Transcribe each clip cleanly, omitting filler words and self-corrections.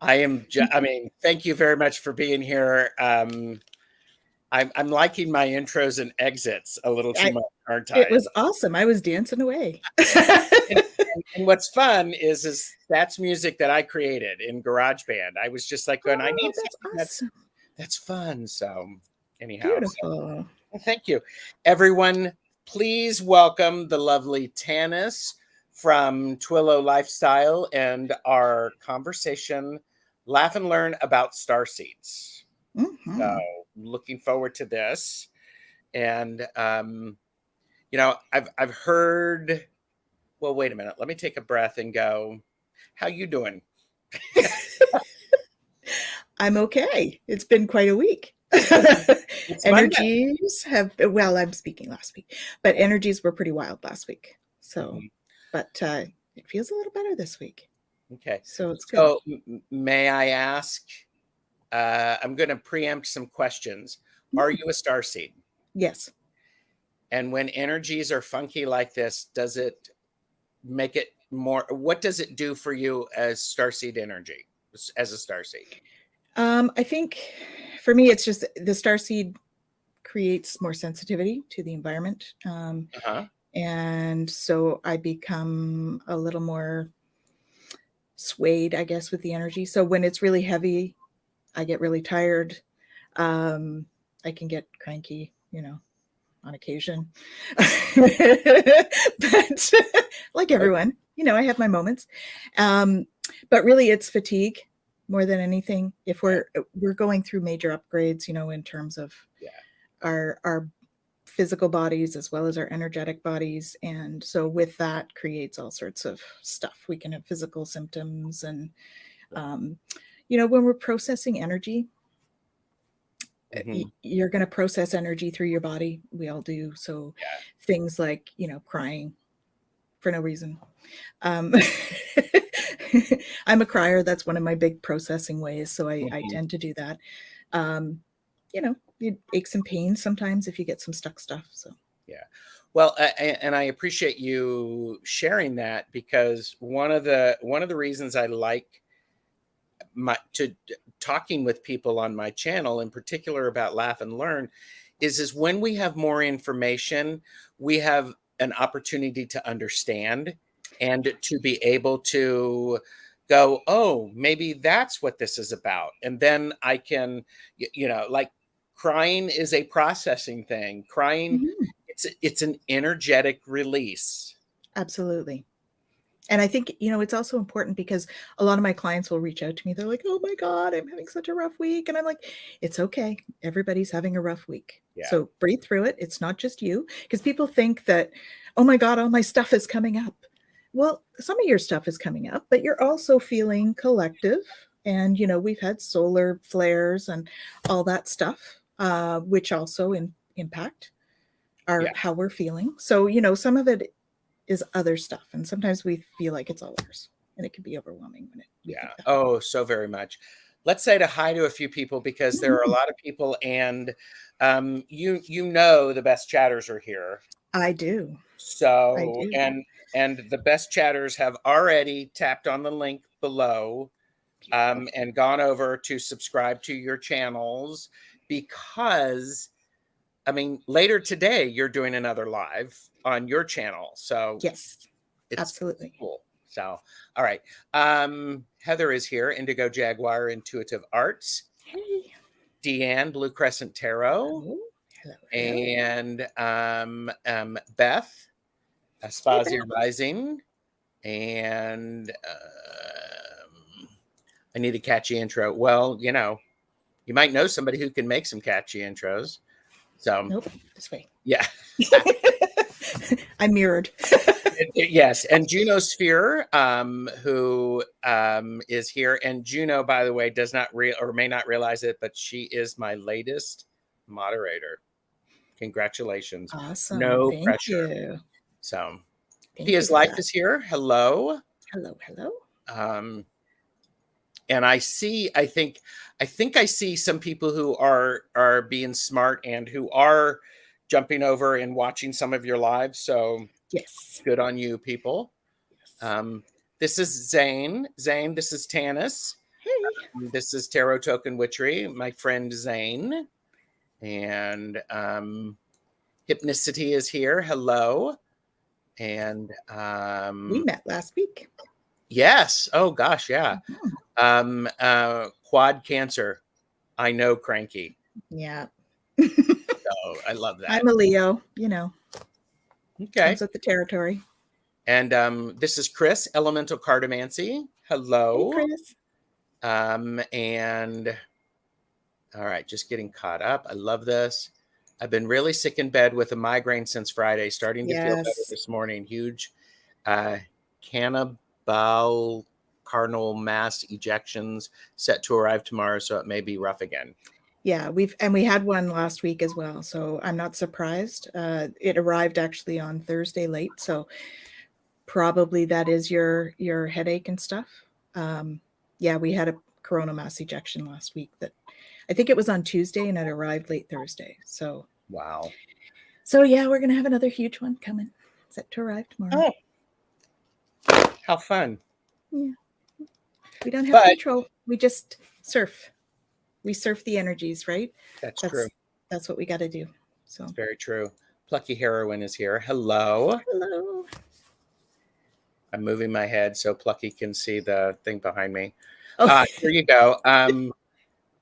I mean, thank you very much for being here. I'm liking my intros and exits a little too much, aren't It I? was awesome. I was dancing away. And what's fun is that's music that I created in GarageBand. I was just like going, I need That's something awesome. that's fun. So anyhow, Beautiful. thank you. Everyone, please welcome the lovely Tanys from Twillow Lifestyle and our conversation, Laugh and Learn about Starseeds. Mm-hmm. So looking forward to this. And you know, I've heard, well, wait a minute. Let me take a breath and go, how you doing? I'm okay. It's been quite a week. Energies have, well, I'm speaking last week, but energies were pretty wild last week. So, but it feels a little better this week. Okay. So it's good. So may I ask, I'm going to preempt some questions. Are you a starseed? Yes. And when energies are funky like this, does it make it more, what does it do for you as starseed energy, as a starseed? I think for me, it's just the starseed creates more sensitivity to the environment. And so I become a little more swayed, I guess, with the energy. So when it's really heavy, I get really tired. I can get cranky, on occasion. But like everyone, I have my moments. But really it's fatigue more than anything. If we're going through major upgrades, in terms of our physical bodies as well as our energetic bodies. And so with that creates all sorts of stuff. We can have physical symptoms and, when we're processing energy, you're going to process energy through your body. We all do. So things like, crying for no reason. I'm a crier. That's one of my big processing ways. So I tend to do that. It aches and pains sometimes if you get some stuck stuff. So yeah. Well, and I appreciate you sharing that, because one of the reasons I like talking with people on my channel, in particular about Laugh and Learn, is when we have more information, we have an opportunity to understand and to be able to go, oh, maybe that's what this is about. And then I can, like, crying is a processing thing. Crying, it's an energetic release. Absolutely. And I think, it's also important because a lot of my clients will reach out to me. They're like, oh my God, I'm having such a rough week. And I'm like, it's okay. Everybody's having a rough week. Yeah. So breathe through it. It's not just you, because people think that, oh my God, all my stuff is coming up. Well, some of your stuff is coming up, but you're also feeling collective. And, we've had solar flares and all that stuff, which also impact how we're feeling. So, some of it is other stuff. And sometimes we feel like it's all ours, and it can be overwhelming when it. Oh, so very much. Let's say hi to a few people, because there are a lot of people, and the best chatters are here. I do. So I do. And the best chatters have already tapped on the link below and gone over to subscribe to your channels, because later today you're doing another live on your channel. So yes, it's absolutely cool. So, all right. Heather is here, Indigo Jaguar Intuitive Arts. Hey. Deanne, Blue Crescent Tarot. Hello. And Beth, Aspazia Rising. And I need a catchy intro. Well, you might know somebody who can make some catchy intros. So nope, this way. Yeah. I mirrored. Yes. And Juno Sphere, who is here. And Juno, by the way, does not or may not realize it, but she is my latest moderator. Congratulations. Awesome. No Thank pressure. You. So Pia's Life is here. Hello. Hello. And I think I see some people who are being smart and who are jumping over and watching some of your lives. So yes, good on you, people. Yes. This is Zane. Zane, this is Tanys. Hey. This is Tarot Token Witchery, my friend Zane. And Hypnicity is here. Hello. And we met last week. Yes. Oh gosh, yeah. Quad Cancer. I know, cranky. Yeah. So I love that. I'm a Leo, you know. Okay. Comes with the territory. And this is Chris, Elemental Cartomancy. Hello. Hey, Chris. And all right, just getting caught up. I love this. I've been really sick in bed with a migraine since Friday, starting to feel better this morning. Huge cannibal carnal mass ejections set to arrive tomorrow, so it may be rough again. Yeah, we had one last week as well, so I'm not surprised. It arrived actually on Thursday late, so probably that is your headache and stuff. Yeah, we had a corona mass ejection last week that I think it was on Tuesday and it arrived late Thursday. So wow. So yeah, we're gonna have another huge one coming, set to arrive tomorrow. Oh, how fun! Yeah, we don't have control. We just surf. We surf the energies, right? That's true. That's what we got to do. So it's very true. Plucky Heroine is here. Hello. Hello. I'm moving my head so Plucky can see the thing behind me. Oh. Here you go.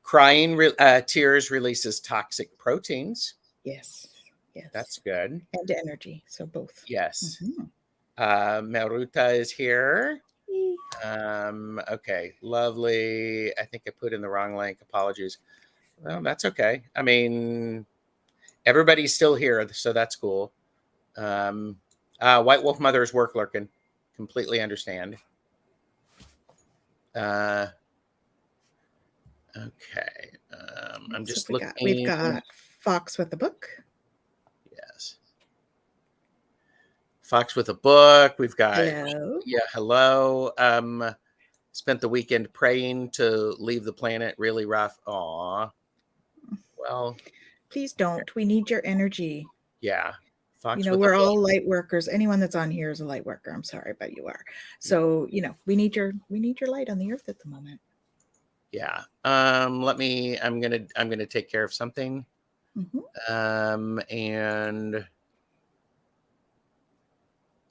Crying tears releases toxic proteins. Yes. Yes. That's good. And energy. So both. Yes. Meruta is here. Okay, lovely. I think I put in the wrong link. Apologies. Well, that's okay. I mean, everybody's still here, so that's cool. White Wolf Mother's work lurking. Completely understand. Okay. I'm just looking. We've got Fox with a book. Yes. Fox with a book. We've got hello. Yeah, hello. Spent the weekend praying to leave the planet. Really rough. Aw. Well, please don't. We need your energy. Yeah. Fox, you know, we're all light workers. Anyone that's on here is a light worker. I'm sorry, but you are. So, you know, we need your light on the earth at the moment. Yeah. I'm gonna take care of something. And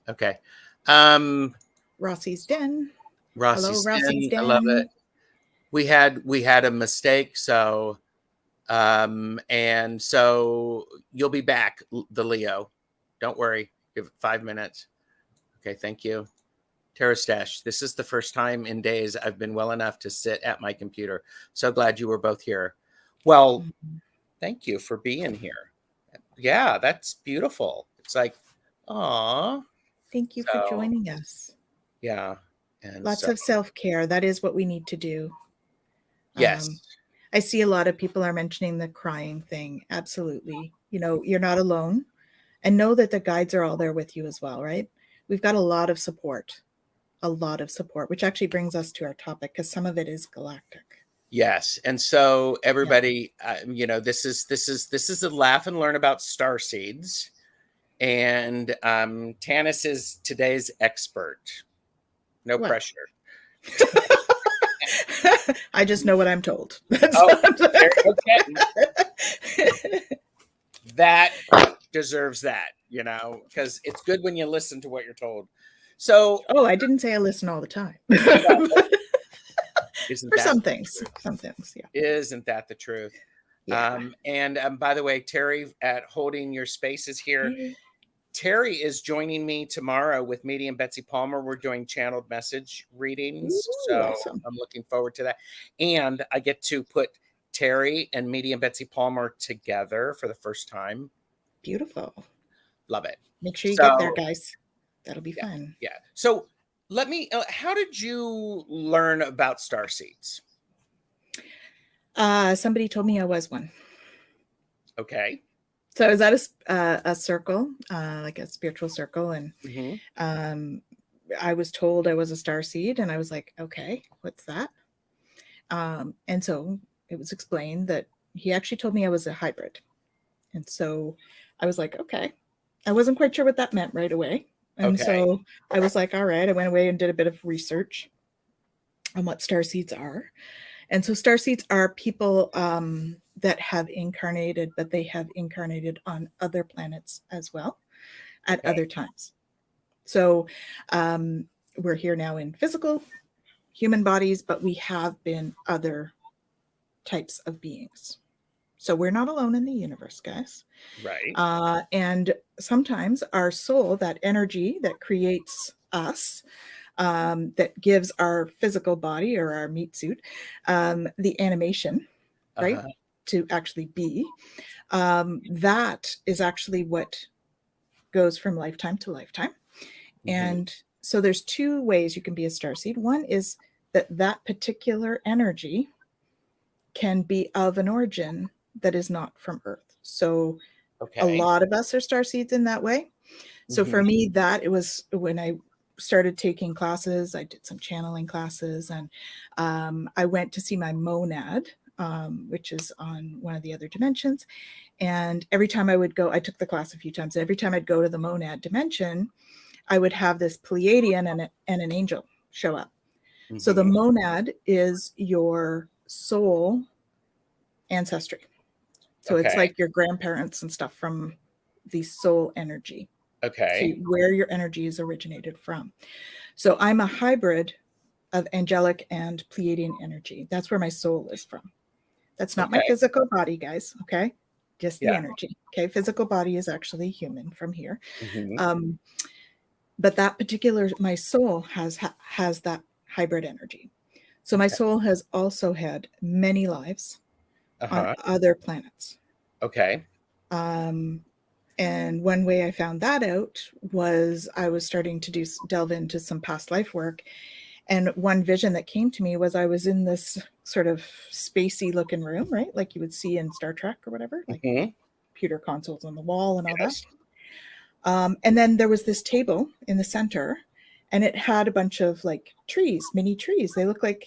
okay. Rossi's Den. Rossi's Den. I love it. We had a mistake, so and so you'll be back, the Leo. Don't worry. Give it 5 minutes. Okay, thank you. Tara Stash, this is the first time in days I've been well enough to sit at my computer. So glad you were both here. Well, thank you for being here. Yeah, that's beautiful. It's like, aw. Thank you for joining us. Yeah. And lots of self-care. That is what we need to do. Yes. I see a lot of people are mentioning the crying thing. Absolutely. You know, you're not alone. And know that the guides are all there with you as well, right? We've got a lot of support, which actually brings us to our topic because some of it is galactic. Yes. And so everybody, you know, this is a laugh and learn about Starseeds. And Tanys is today's expert. No pressure. I just know what I'm told. That deserves that, you know, because it's good when you listen to what you're told. So, I didn't say I listen all the time. For some things, yeah. Isn't that the truth? Yeah. And by the way, Terry at Holding Your Space is here. Terry is joining me tomorrow with Medium Betsy Palmer. We're doing channeled message readings. So awesome. I'm looking forward to that. And I get to put Terry and Medium Betsy Palmer together for the first time. Beautiful. Love it. Make sure you get there, guys. That'll be fun. Yeah. So let me, how did you learn about Starseeds? Somebody told me I was one. Okay. So I was at a circle, like a spiritual circle. And I was told I was a starseed and I was like, okay, what's that? And so it was explained that he actually told me I was a hybrid. And so I was like, okay, I wasn't quite sure what that meant right away. And so I was like, all right, I went away and did a bit of research on what starseeds are. And so starseeds are people that have incarnated, but they have incarnated on other planets as well at other times. So we're here now in physical human bodies, but we have been other types of beings. So we're not alone in the universe, guys. Right. And sometimes our soul, that energy that creates us, that gives our physical body or our meat suit the animation, right, to actually be, that is actually what goes from lifetime to lifetime. And so there's two ways you can be a starseed. One is that particular energy can be of an origin that is not from Earth. So a lot of us are starseeds in that way. So for me, that it was when I started taking classes, I did some channeling classes, and I went to see my monad, which is on one of the other dimensions. And every time I would go, I took the class a few times. Every time I'd go to the monad dimension, I would have this Pleiadian and an angel show up. So the monad is your soul ancestry. So it's like your grandparents and stuff from the soul energy. So where your energy is originated from. So I'm a hybrid of angelic and Pleiadian energy. That's where my soul is from. That's not my physical body, guys. Okay. Just the energy. Okay. Physical body is actually human from here. But that particular, my soul has that hybrid energy. So my soul has also had many lives on other planets. And one way I found that out was I was starting to delve into some past life work. And one vision that came to me was I was in this sort of spacey looking room, right? Like you would see in Star Trek or whatever, like computer consoles on the wall and all that. And then there was this table in the center, and it had a bunch of like trees, mini trees. They look like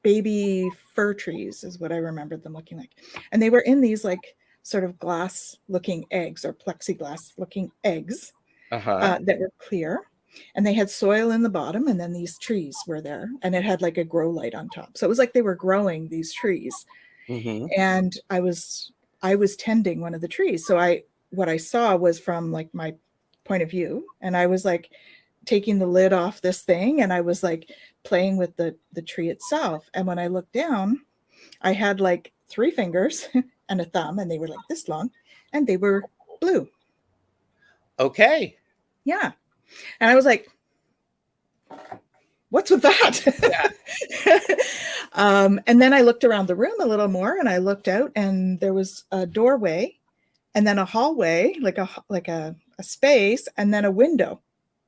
baby fir trees is what I remembered them looking like. And they were in these like sort of glass looking eggs or plexiglass looking eggs that were clear. And they had soil in the bottom, and then these trees were there, and it had like a grow light on top. So it was like they were growing these trees. And I was tending one of the trees. So what I saw was from like my point of view, and I was like taking the lid off this thing, and I was like playing with the tree itself. And when I looked down, I had like 3 fingers and a thumb, and they were like this long, and they were blue. Yeah. And I was like, what's with that? And then I looked around the room a little more, and I looked out, and there was a doorway, and then a hallway, like a space, and then a window,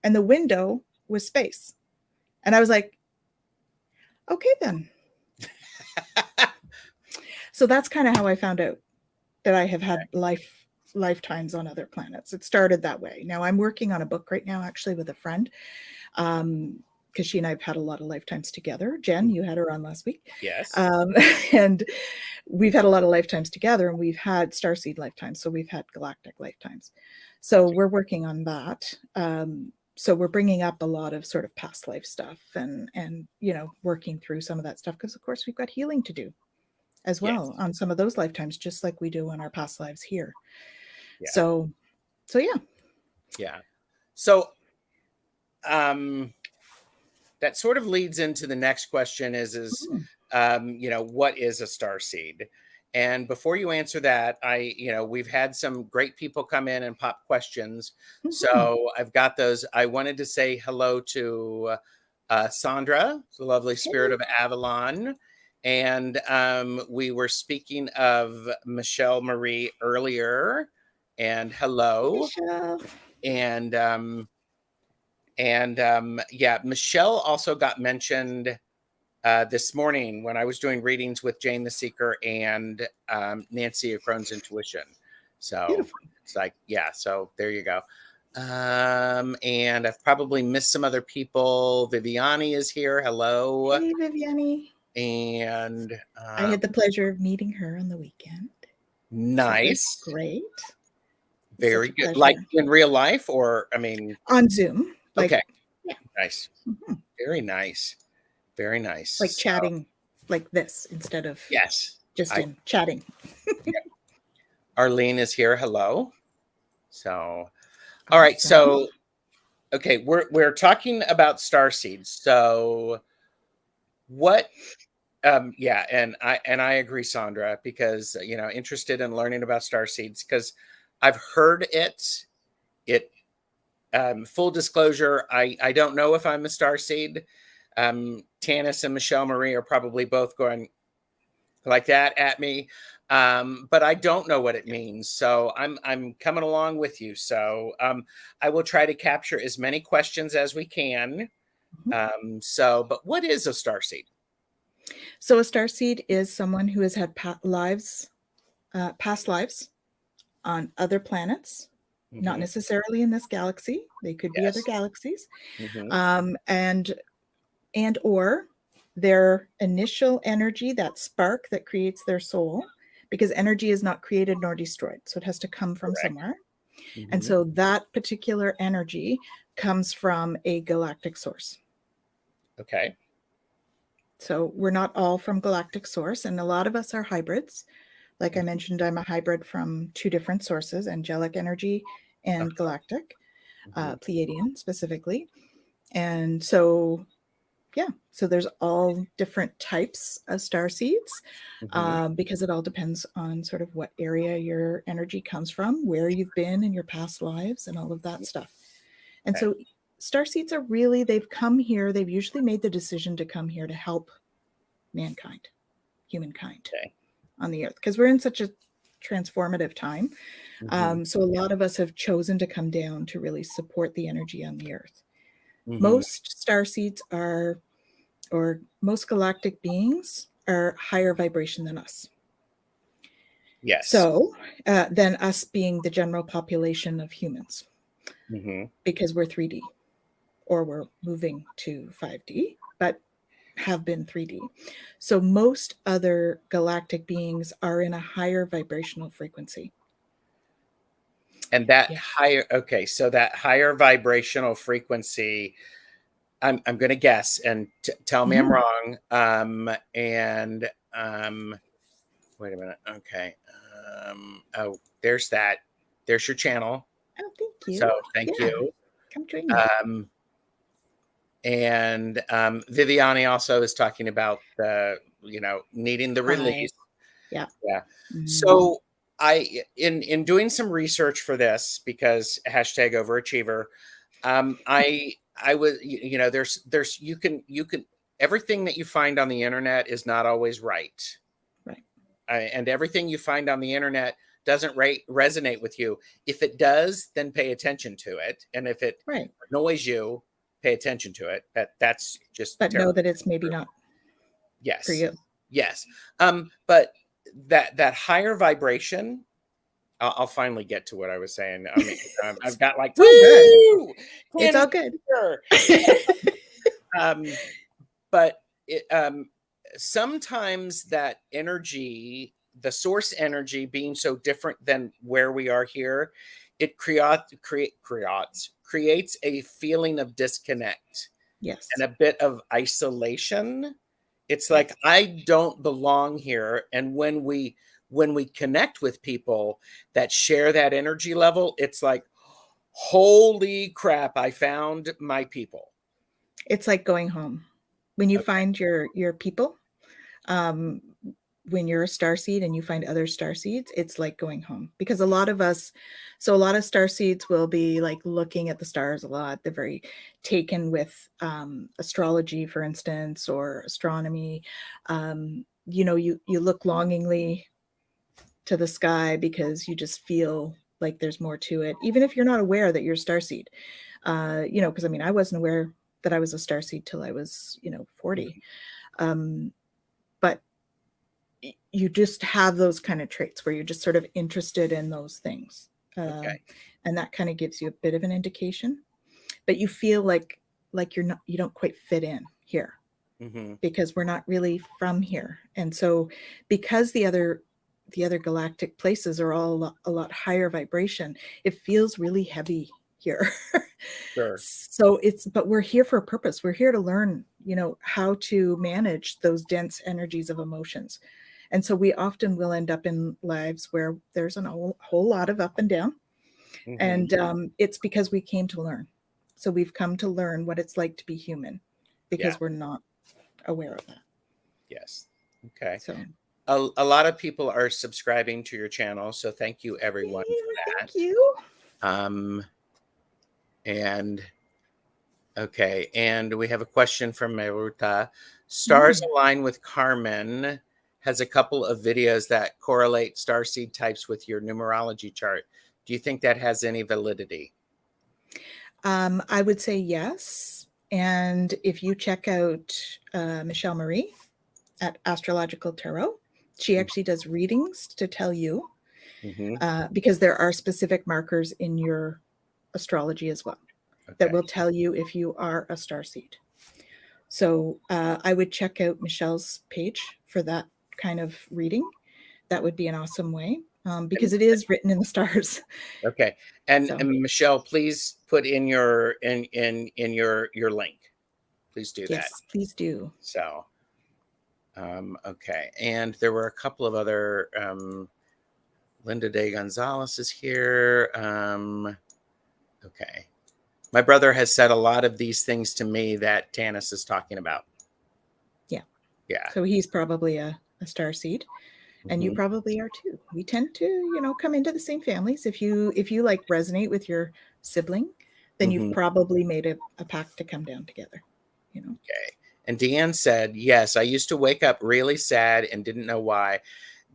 and the window was space. And I was like, okay, then. So that's kind of how I found out that I have had lifetimes on other planets. It started that way. Now I'm working on a book right now, actually, with a friend, because she and I have had a lot of lifetimes together. Jen, you had her on last week. And we've had a lot of lifetimes together, and we've had starseed lifetimes. So we've had galactic lifetimes. So we're working on that. So we're bringing up a lot of sort of past life stuff and working through some of that stuff, because of course we've got healing to do as well on some of those lifetimes, just like we do on our past lives here. So yeah. So that sort of leads into the next question is what is a starseed? And before you answer that, we've had some great people come in and pop questions. So I've got those. I wanted to say hello to Sandra, the lovely spirit of Avalon. And we were speaking of Michelle Marie earlier. And hello. Michelle. Michelle also got mentioned this morning when I was doing readings with Jane the Seeker and Nancy of Crohn's Intuition. So beautiful. It's like, so there you go. And I've probably missed some other people. Viviani is here. Hello. Hey, Viviani. And I had the pleasure of meeting her on the weekend. Nice. So great. Very good. Like in real life, or on Zoom. Okay. Yeah. Nice. Very nice. Very nice. Like chatting like this instead of Yes. just in chatting. Yeah. Arlene is here. Hello. So, all right. So, okay, we're talking about starseeds. So, what? Yeah, and I agree, Sandra, because interested in learning about starseeds because I've heard it. Full disclosure, I don't know if I'm a starseed. Tanys and Michelle Marie are probably both going like that at me. But I don't know what it means. So I'm coming along with you. So I will try to capture as many questions as we can. But what is a starseed? So a starseed is someone who has had past lives on other planets, not necessarily in this galaxy. They could be other galaxies. And or their initial energy, that spark that creates their soul, because energy is not created nor destroyed. So it has to come from somewhere. And so that particular energy comes from a galactic source. Okay. So we're not all from galactic source, and a lot of us are hybrids. Like I mentioned, I'm a hybrid from two different sources, angelic energy and galactic, Pleiadian specifically. And so, yeah, so there's all different types of starseeds because it all depends on sort of what area your energy comes from, where you've been in your past lives, and all of that stuff. And so starseeds are really, they've come here, they've usually made the decision to come here to help mankind, humankind on the earth, because we're in such a transformative time. So a lot of us have chosen to come down to really support the energy on the earth. Most starseeds are, or most galactic beings are higher vibration than us. Yes. So than us being the general population of humans, because we're 3D or we're moving to 5D, but have been 3D. So most other galactic beings are in a higher vibrational frequency. And that higher, okay, so that higher vibrational frequency, I'm going to guess, and tell me I'm wrong. Wait a minute. Okay. Oh, there's that. There's your channel. Oh, thank you. So thank you. Come join me. And Viviani also is talking about the, needing the release. Yeah. So in doing some research for this, because hashtag overachiever, I was, there's you can everything that you find on the internet is not always right. And everything you find on the internet doesn't resonate with you. If it does, then pay attention to it. And if it annoys you, pay attention to it. That's just but know that it's maybe not for you. Yes. But that higher vibration, I'll finally get to what I was saying. I mean, I've got like, woo! It's all good. But sometimes that energy, the source energy being so different than where we are here, it creates a feeling of disconnect. Yes. And a bit of isolation. It's like, I don't belong here. And when we connect with people that share that energy level, it's like, holy crap, I found my people. It's like going home. When you find your people, when you're a starseed and you find other starseeds, it's like going home. Because a lot of starseeds will be like looking at the stars a lot. They're very taken with astrology, for instance, or astronomy. You look longingly to the sky because you just feel like there's more to it, even if you're not aware that you're a starseed. Because I mean, I wasn't aware that I was a starseed till I was 40. But you just have those kind of traits where you're just sort of interested in those things. And that kind of gives you a bit of an indication, but you feel like you don't quite fit in here because we're not really from here. And so because the other galactic places are all a lot higher vibration, it feels really heavy here. Sure. So but we're here for a purpose. We're here to learn, how to manage those dense energies of emotions. And so we often will end up in lives where there's a whole lot of up and down. Mm-hmm. And it's because we came to learn. So we've come to learn what it's like to be human because we're not aware of that. Yes. Okay. So A lot of people are subscribing to your channel, so thank you everyone for that. thank you. And okay, and we have a question from Meruta. Stars Align with Carmen has a couple of videos that correlate starseed types with your numerology chart. Do you think that has any validity? I would say yes. And if you check out Michelle Marie at Astrological Tarot, she actually does readings to tell you, because there are specific markers in your astrology as well that will tell you if you are a starseed. So I would check out Michelle's page for that kind of reading. That would be an awesome way, because it is written in the stars. Okay. And Michelle, please put in your your link. Please do that. Yes, please do. So okay. And there were a couple of other Linda De Gonzalez is here. Okay. My brother has said a lot of these things to me that Tanys is talking about. Yeah. So he's probably a starseed. And you probably are too. We tend to, come into the same families. If you like resonate with your sibling, then you've probably made a pact to come down together. Okay. And Deanne said, yes, I used to wake up really sad and didn't know why.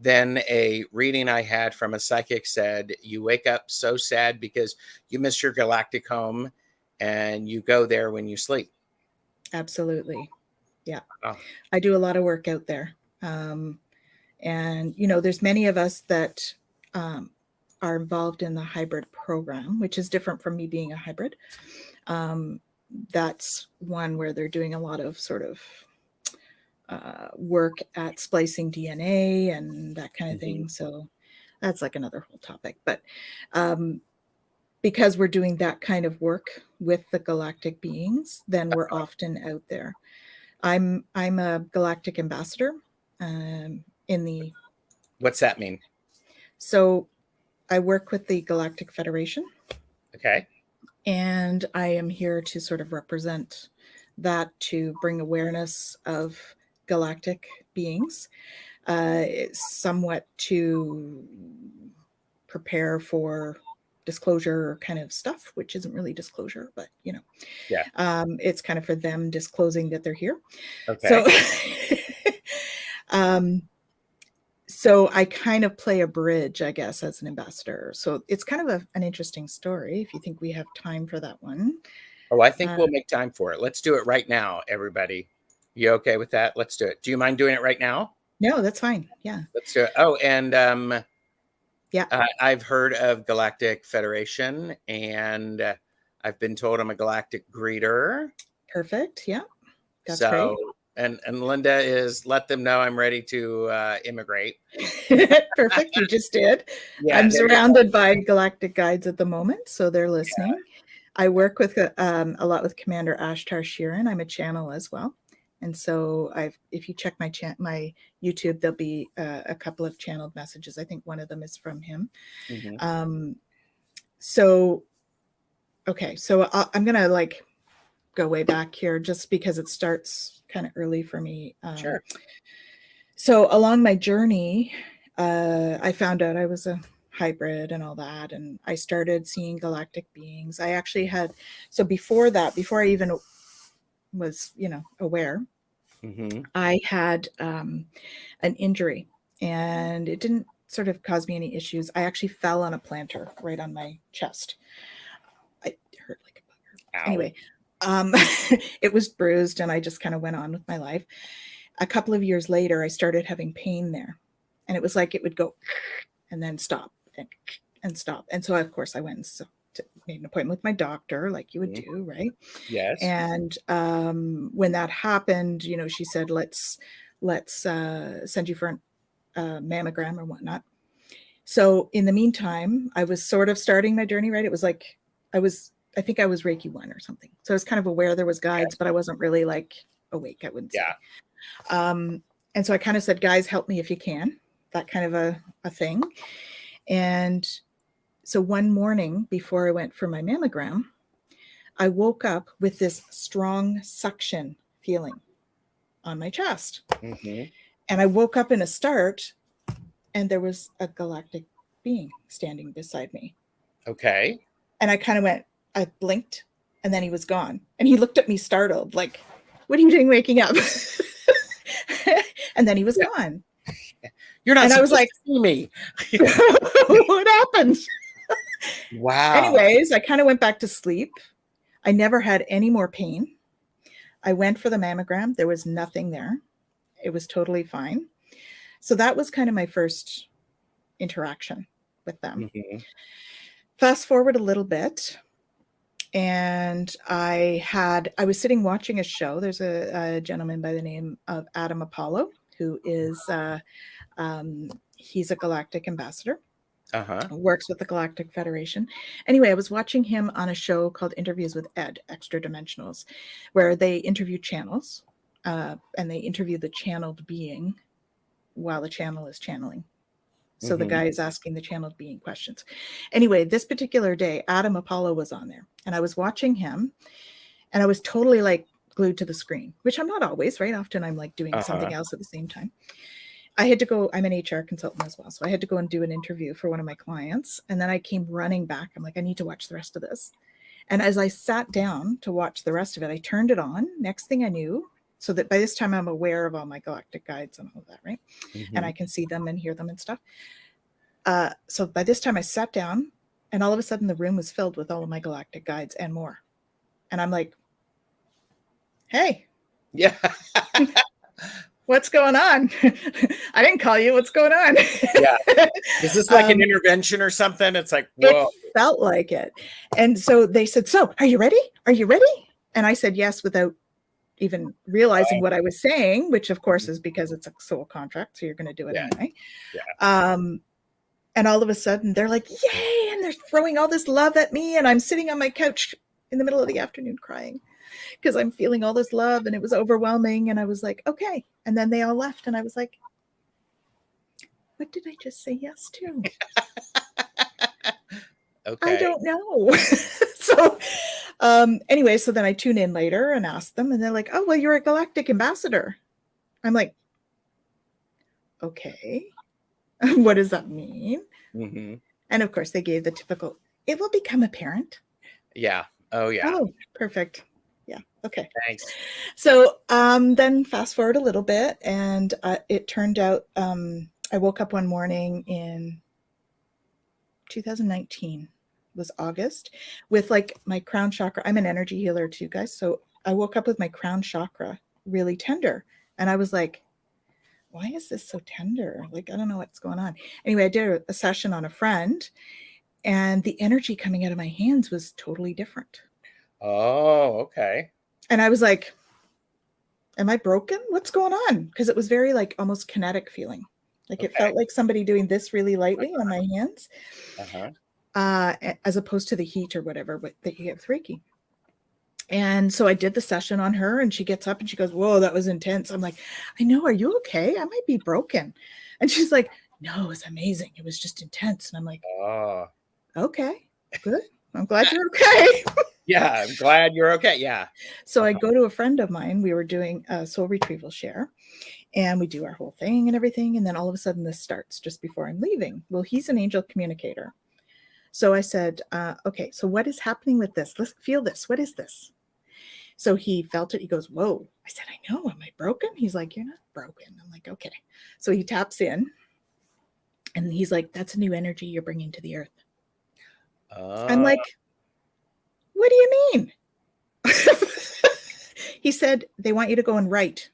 Then a reading I had from a psychic said, you wake up so sad because you miss your galactic home and you go there when you sleep. Absolutely. Yeah. Oh. I do a lot of work out there. And, there's many of us that are involved in the hybrid program, which is different from me being a hybrid. That's one where they're doing a lot of sort of work at splicing DNA and that kind of thing. So that's like another whole topic. But because we're doing that kind of work with the galactic beings, then we're often out there. I'm a galactic ambassador. What's that mean? So I work with the Galactic Federation. Okay. And I am here to sort of represent that, to bring awareness of galactic beings, somewhat to prepare for disclosure kind of stuff, which isn't really disclosure, but it's kind of for them disclosing that they're here. Okay. So I kind of play a bridge, I guess, as an ambassador. So it's kind of an interesting story, if you think we have time for that one. Oh, I think we'll make time for it. Let's do it right now, everybody. You okay with that? Let's do it. Do you mind doing it right now? No, that's fine. Yeah. Let's do it. Oh, and I've heard of Galactic Federation, and I've been told I'm a galactic greeter. Perfect. Yeah. That's great. And Linda is, let them know I'm ready to immigrate. Perfect. You just did. Yeah, I'm surrounded by galactic guides at the moment, so they're listening. Yeah. I work with a lot with Commander Ashtar Sheeran. I'm a channel as well. And so if you check my YouTube, there'll be a couple of channeled messages. I think one of them is from him. So I'm going to go way back here just because it starts kind of early for me. Sure. So along my journey, I found out I was a hybrid and all that, and I started seeing galactic beings. I actually had, so before I even was, aware, I had an injury, and it didn't sort of cause me any issues. I actually fell on a planter right on my chest. It hurt like a bugger. Ow. Anyway, it was bruised, and I just kind of went on with my life. A couple of years later, I started having pain there, and it was like it would go and then stop and stop. And so, of course, I went and made an appointment with my doctor, like you would do, right? Yes. And when that happened, she said, let's send you for a mammogram or whatnot. So in the meantime, I was sort of starting my journey, right? It was like I I think I was Reiki 1 or something. So I was kind of aware there was guides, but I wasn't really like awake, I wouldn't say. And so I kind of said, guys, help me if you can, that kind of a thing. And so one morning before I went for my mammogram, I woke up with this strong suction feeling on my chest. Mm-hmm. And I woke up in a start, and there was a galactic being standing beside me. Okay. And I kind of went, I blinked, and then he was gone. And he looked at me startled, like, what are you doing waking up? And then he was gone. You're not and I was like, to see me. What happened? Wow. Anyways, I kind of went back to sleep. I never had any more pain. I went for the mammogram. There was nothing there. It was totally fine. So that was kind of my first interaction with them. Mm-hmm. Fast forward a little bit, and I was sitting watching a show. There's a gentleman by the name of Adam Apollo, who is he's a galactic ambassador. Works with the Galactic Federation. Anyway, I was watching him on a show called Interviews with Ed, Extra Dimensionals, where they interview channels, and they interview the channeled being while the channel is channeling. So the guy is asking the channeled being questions. Anyway, this particular day, Adam Apollo was on there, and I was watching him, and I was totally like glued to the screen, which I'm not always, right? Often I'm like doing something else at the same time. I had to go, I'm an HR consultant as well. So I had to go and do an interview for one of my clients. And then I came running back. I'm like, I need to watch the rest of this. And as I sat down to watch the rest of it, I turned it on. Next thing I knew, so that by this time I'm aware of all my galactic guides and all of that, right? And I can see them and hear them and stuff. So by this time I sat down, and all of a sudden the room was filled with all of my galactic guides and more. And I'm like, hey. Yeah. What's going on? I didn't call you. What's going on? Yeah. Is this like an intervention or something? It's like, whoa. It felt like it. And so they said, so are you ready? Are you ready? And I said yes without even realizing what I was saying, which of course is because it's a soul contract. So you're going to do it anyway. Yeah. And all of a sudden they're like, yay. And they're throwing all this love at me. And I'm sitting on my couch in the middle of the afternoon crying because I'm feeling all this love, and it was overwhelming. And I was like, okay. And then they all left, and I was like, what did I just say yes to? Okay. I don't know. So anyway, so then I tune in later and ask them, and they're like, oh, well, you're a galactic ambassador. I'm like, okay. What does that mean? Mm-hmm. And of course they gave the typical, it will become apparent. Yeah. Oh, yeah. Oh, perfect. Yeah. Okay. Thanks. So then fast forward a little bit, and it turned out I woke up one morning in 2019, was August, with like my crown chakra. I'm an energy healer too, guys. So I woke up with my crown chakra really tender, and I was like, why is this so tender? Like, I don't know what's going on. Anyway, I did a session on a friend, and the energy coming out of my hands was totally different. Oh, okay. And I was like, am I broken? What's going on? Because it was very like almost kinetic feeling. Like it felt like somebody doing this really lightly on my hands, as opposed to the heat or whatever that you get with Reiki. And so I did the session on her, and she gets up and she goes, whoa, that was intense. I'm like, I know. Are you okay? I might be broken. And she's like, no, it was amazing. It was just intense. And I'm like, oh, okay, good. I'm glad you're okay. Yeah, I'm glad you're okay. Yeah. So I go to a friend of mine. We were doing a soul retrieval share, and we do our whole thing and everything. And then all of a sudden this starts just before I'm leaving. Well, he's an angel communicator. So I said, okay, so what is happening with this? Let's feel this. What is this? So he felt it. He goes, whoa. I said, I know. Am I broken? He's like, you're not broken. I'm like, okay. So he taps in, and he's like, that's a new energy you're bringing to the earth. I'm like, what do you mean? He said, they want you to go and write.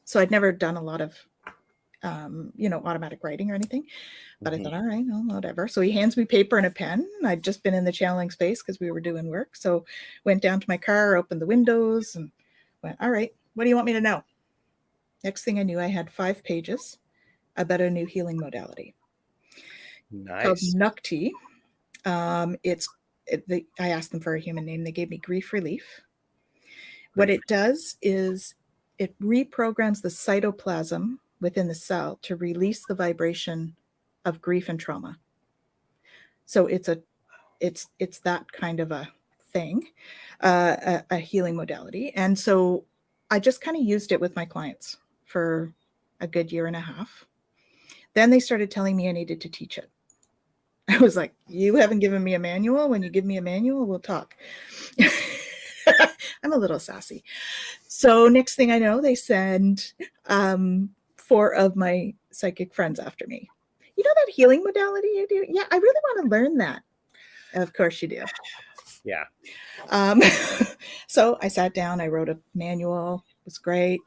So I'd never done a lot of, automatic writing or anything, but I thought, all right, well, whatever. So he hands me paper and a pen. I'd just been in the channeling space because we were doing work. So went down to my car, opened the windows, and went, all right, what do you want me to know? Next thing I knew, I had 5 pages about a new healing modality. Nice. Called Nukti. It's I asked them for a human name. They gave me grief relief. What it does is it reprograms the cytoplasm within the cell to release the vibration of grief and trauma. So it's that kind of a thing, a healing modality. And so I just kind of used it with my clients for a good year and a half. Then they started telling me I needed to teach it. I was like, you haven't given me a manual. When you give me a manual, we'll talk. I'm a little sassy. So next thing I know, they send 4 of my psychic friends after me. You know that healing modality you do? Yeah, I really want to learn that. Of course you do. Yeah. So I sat down, I wrote a manual. It was great.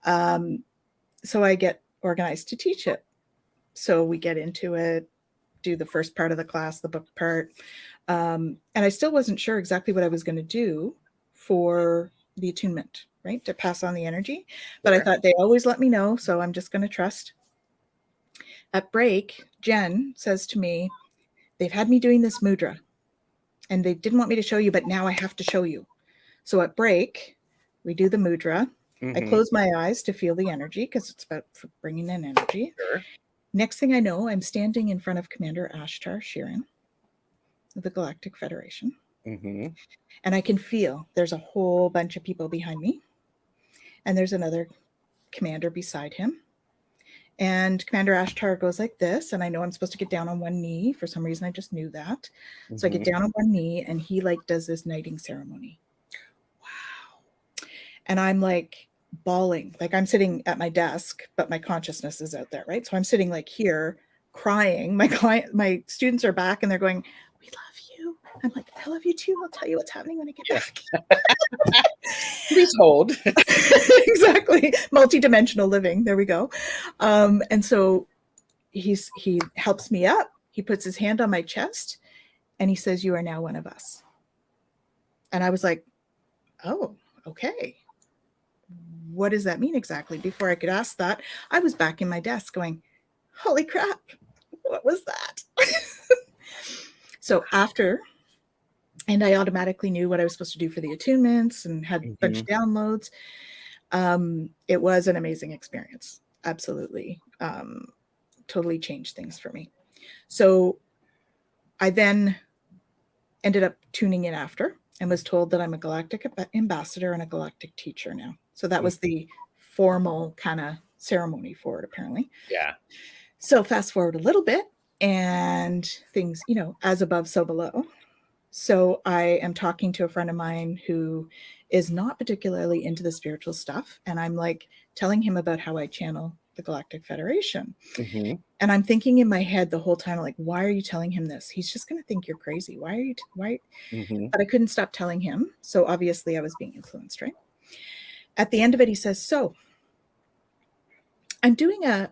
So I get organized to teach it. So we get into it, do the first part of the class, the book part. And I still wasn't sure exactly what I was going to do for the attunement, right? To pass on the energy. But I thought they always let me know. So I'm just going to trust. At break, Jen says to me, they've had me doing this mudra and they didn't want me to show you, but now I have to show you. So at break, we do the mudra. I close my eyes to feel the energy because it's about bringing in energy. Sure. Next thing I know, I'm standing in front of Commander Ashtar Sheeran of the Galactic Federation. And I can feel there's a whole bunch of people behind me. And there's another commander beside him. And Commander Ashtar goes like this. And I know I'm supposed to get down on one knee. For some reason, I just knew that. So I get down on one knee and he like does this knighting ceremony. Wow. And I'm like bawling. Like I'm sitting at my desk, but my consciousness is out there, right? So I'm sitting like here crying. My students are back and they're going, we love you. I'm like, I love you too. I'll tell you what's happening when I get back. Please hold. Exactly. Multidimensional living. There we go. And so he helps me up. He puts his hand on my chest and he says, you are now one of us. And I was like, oh, okay. What does that mean exactly? Before I could ask that, I was back in my desk going, holy crap, what was that? So after, and I automatically knew what I was supposed to do for the attunements and had a bunch of downloads. It was an amazing experience. Absolutely. Totally changed things for me. So I then ended up tuning in after and was told that I'm a galactic ambassador and a galactic teacher now. So that was the formal kind of ceremony for it, apparently. Yeah. So fast forward a little bit and things, as above, so below. So I am talking to a friend of mine who is not particularly into the spiritual stuff. And I'm like telling him about how I channel the Galactic Federation. And I'm thinking in my head the whole time, like, why are you telling him this? He's just going to think you're crazy. Why are you, But I couldn't stop telling him. So obviously I was being influenced, right? At the end of it, he says, so I'm doing a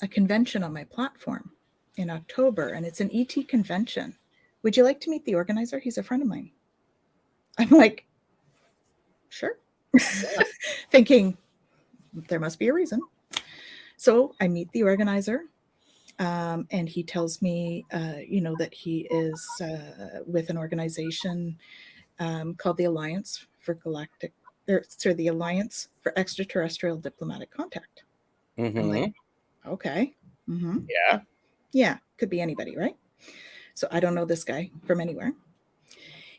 convention on my platform in October, and it's an ET convention. Would you like to meet the organizer? He's a friend of mine. I'm like, sure. Thinking there must be a reason. So I meet the organizer, and he tells me, that he is with an organization called the Alliance for the Alliance for Extraterrestrial Diplomatic Contact. I'm like, okay. Yeah, could be anybody, right? So I don't know this guy from anywhere.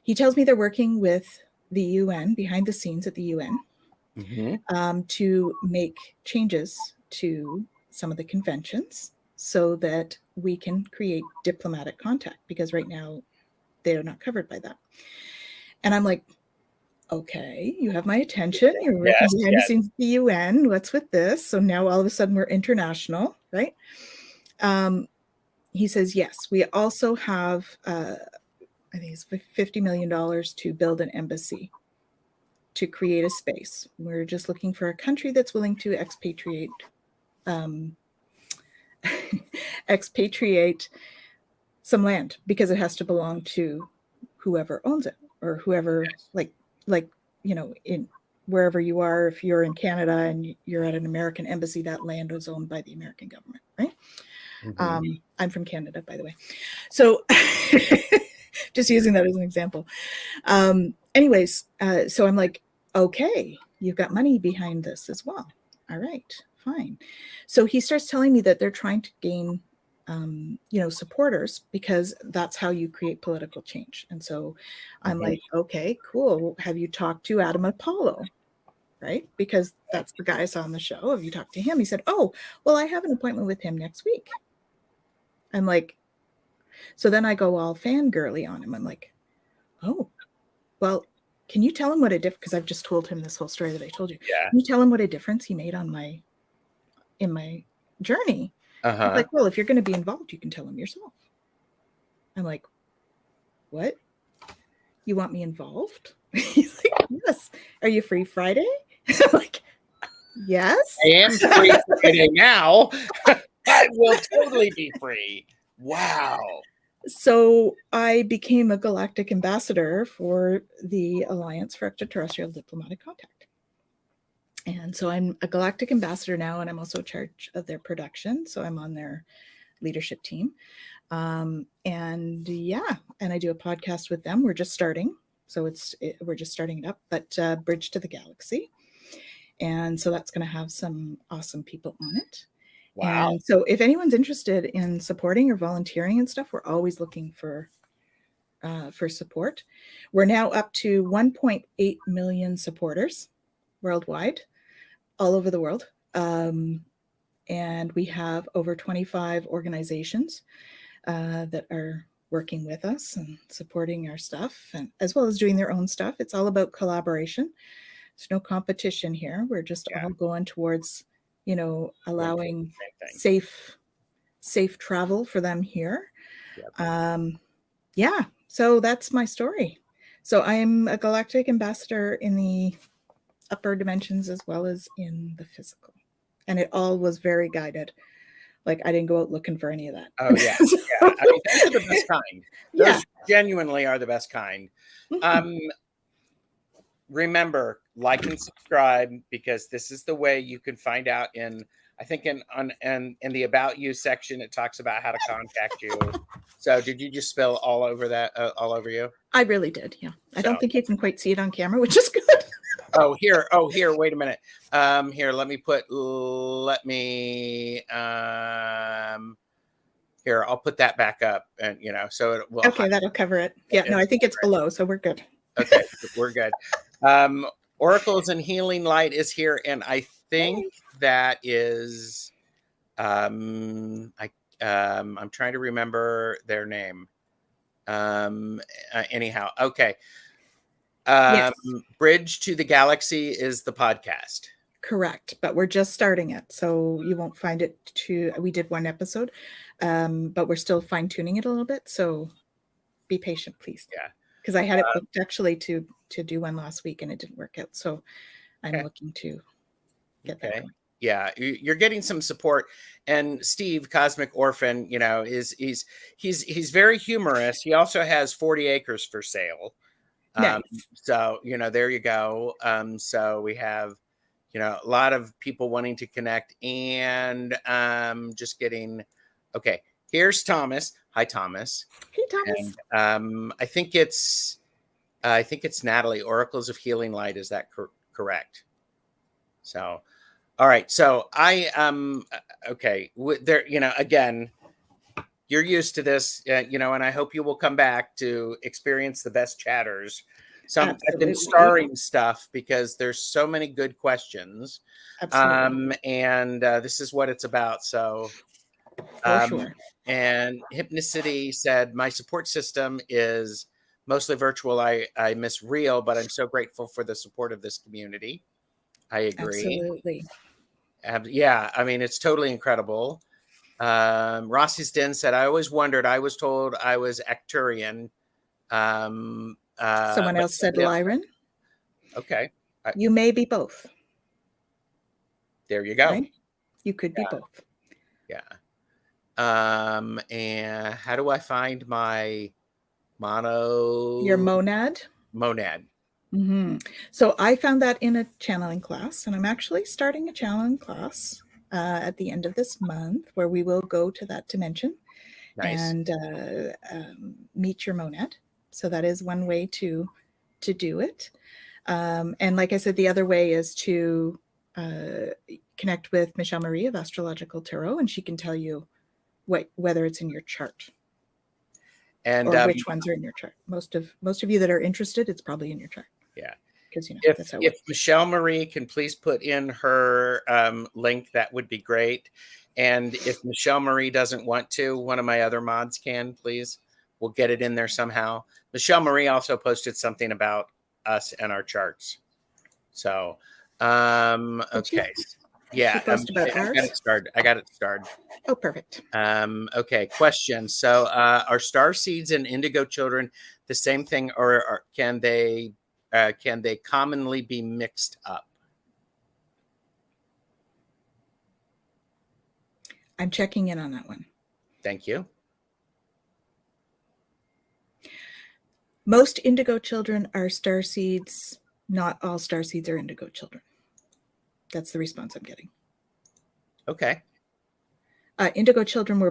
He tells me they're working with the UN, behind the scenes at the UN, to make changes to some of the conventions so that we can create diplomatic contact, because right now they're not covered by that. And I'm like, okay, you have my attention. You're working behind the scenes at the UN. What's with this? So now all of a sudden we're international, right? He says, yes, we also have, I think it's $50 million to build an embassy, to create a space. We're just looking for a country that's willing to expatriate some land, because it has to belong to whoever owns it, or whoever, in wherever you are. If you're in Canada and you're at an American embassy, that land was owned by the American government, right? I'm from Canada, by the way. So Just using that as an example. Anyways, so I'm like, okay, you've got money behind this as well. All right, fine. So he starts telling me that they're trying to gain, supporters, because that's how you create political change. And so I'm like, okay, cool. Have you talked to Adam Apollo? Right? Because that's the guy I saw on the show. Have you talked to him? He said, oh, well, I have an appointment with him next week. I'm like, so then I go all fangirly on him. I'm like, oh, well, can you tell him what a difference, because I've just told him this whole story that I told you. Yeah. Can you tell him what a difference he made in my journey? He's like, well, if you're going to be involved, you can tell him yourself. I'm like, what? You want me involved? He's like, yes. Are you free Friday? I'm like, yes. I am free Friday now. I will totally be free. Wow. So I became a galactic ambassador for the Alliance for Extraterrestrial Diplomatic Contact. And so I'm a galactic ambassador now, and I'm also in charge of their production. So I'm on their leadership team. And I do a podcast with them. We're just starting. So we're just starting it up, but Bridge to the Galaxy. And so that's going to have some awesome people on it. Wow. And so if anyone's interested in supporting or volunteering and stuff, we're always looking for support. We're now up to 1.8 million supporters worldwide, all over the world. And we have over 25 organizations that are working with us and supporting our stuff, and as well as doing their own stuff. It's all about collaboration. There's no competition here. We're just all going towards, allowing safe travel for them here. Yep. So that's my story. So I'm a galactic ambassador in the upper dimensions as well as in the physical. And it all was very guided. Like, I didn't go out looking for any of that. Oh, yeah. Yeah. I mean, those are the best kind. Those genuinely are the best kind. Remember, like and subscribe, because this is the way you can find out in the About You section, it talks about how to contact you. So did you just spill all over that, all over you? I really did, yeah. I don't think you can quite see it on camera, which is good. Here, wait a minute. Here, here, I'll put that back up, and so it will. Okay, that'll cover it. Yeah, no, I think it's below, so we're good. Okay, we're good. Oracles and Healing Light is here, and I think that is I'm trying to remember their name. Anyhow, okay. Yes. Bridge to the Galaxy is the podcast. Correct, but we're just starting it, so you won't find it we did one episode, but we're still fine-tuning it a little bit, so be patient, please. Yeah. Because I had it booked actually to do one last week, and it didn't work out, so I'm looking to get that going. Yeah, you're getting some support, and Steve, Cosmic Orphan, he's very humorous. He also has 40 acres for sale. Nice. So there you go. So we have a lot of people wanting to connect, and just getting okay. Here's Thomas. Hi, Thomas. Hey, Thomas. And I think it's Natalie. Oracles of Healing Light. Is that correct? So, all right. So I okay. There, again, you're used to this, and I hope you will come back to experience the best chatters. So I've been starring stuff because there's so many good questions. Absolutely. And this is what it's about. So, for sure. And Hypnicity said, my support system is mostly virtual. I miss real, but I'm so grateful for the support of this community. I agree. Absolutely. Yeah, I mean, it's totally incredible. Rossi's Den said, I always wondered, I was told I was Acturian. Someone else said Lyran. Okay. You may be both. There you go. Right? You could be both. Yeah. And how do I find my your monad? Monad. Mm-hmm. So I found that in a channeling class, and I'm actually starting a channeling class at the end of this month, where we will go to that dimension. Nice. And meet your monad. So that is one way to do it. And like I said, the other way is to connect with Michelle Marie of Astrological Tarot, and she can tell you whether it's in your chart. And or which ones are in your chart. Most of you that are interested, it's probably in your chart. Yeah. Because if Michelle Marie can please put in her link, that would be great. And if Michelle Marie doesn't want to, one of my other mods can, please. We'll get it in there somehow. Michelle Marie also posted something about us and our charts. So, okay. Yeah, I got it started. Oh, perfect. Okay, question. So, are Starseeds and Indigo Children the same thing, or can they commonly be mixed up? I'm checking in on that one. Thank you. Most Indigo Children are Starseeds. Not all Starseeds are Indigo Children. That's the response I'm getting. Okay. Indigo Children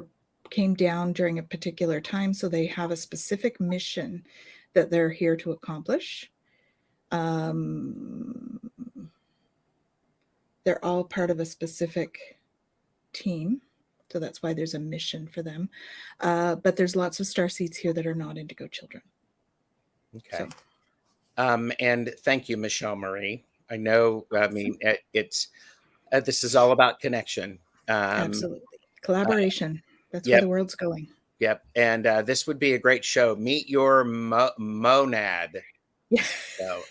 came down during a particular time, so they have a specific mission that they're here to accomplish. They're all part of a specific team, so that's why there's a mission for them. But there's lots of Starseeds here that are not Indigo Children. Okay. So. And thank you, Michelle Marie. I know, I mean, it's this is all about connection. Absolutely. Collaboration. That's where the world's going. Yep. And this would be a great show. Meet your monad. Yeah. So,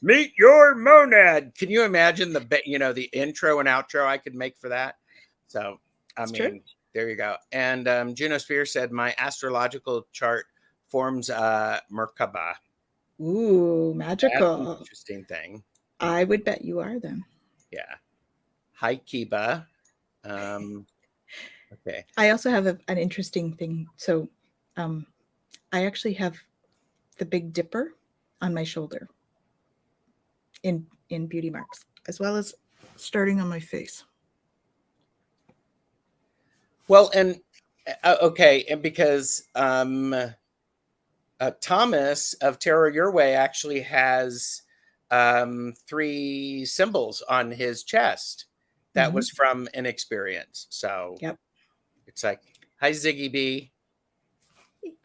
meet your monad. Can you imagine the intro and outro I could make for that? So, true. There you go. And Juno Spear said, my astrological chart forms Merkaba. Ooh, magical. That's an interesting thing. I would bet you are then. Yeah. Hi, Kiba. Okay. I also have an interesting thing. So I actually have the Big Dipper on my shoulder in beauty marks, as well as starting on my face. Well, and okay, and because Thomas of Tarot Your Way actually has 3 symbols on his chest. That was from an experience. So yep. It's like, hi, Ziggy B.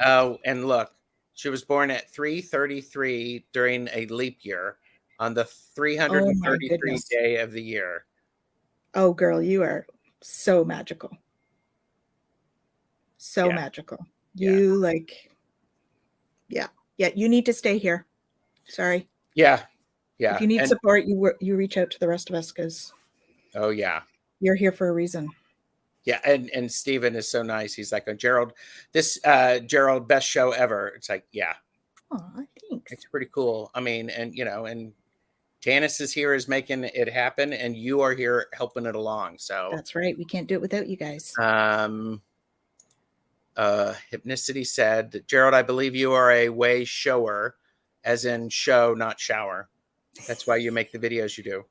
Oh, and look, she was born at 3:33 during a leap year on the 333rd day of the year. Oh, girl, you are so magical. So magical. You yeah, you need to stay here. Sorry. Yeah. If you need support, you reach out to the rest of us, because oh yeah, you're here for a reason. Yeah, and Steven is so nice. He's like, oh, Gerald, Gerald, best show ever. It's like, yeah. Oh, thanks. It's pretty cool. I mean, and and Tanys is here, is making it happen, and you are here helping it along. So that's right. We can't do it without you guys. Hypnicity said, Gerald, I believe you are a way shower, as in show, not shower. That's why you make the videos you do.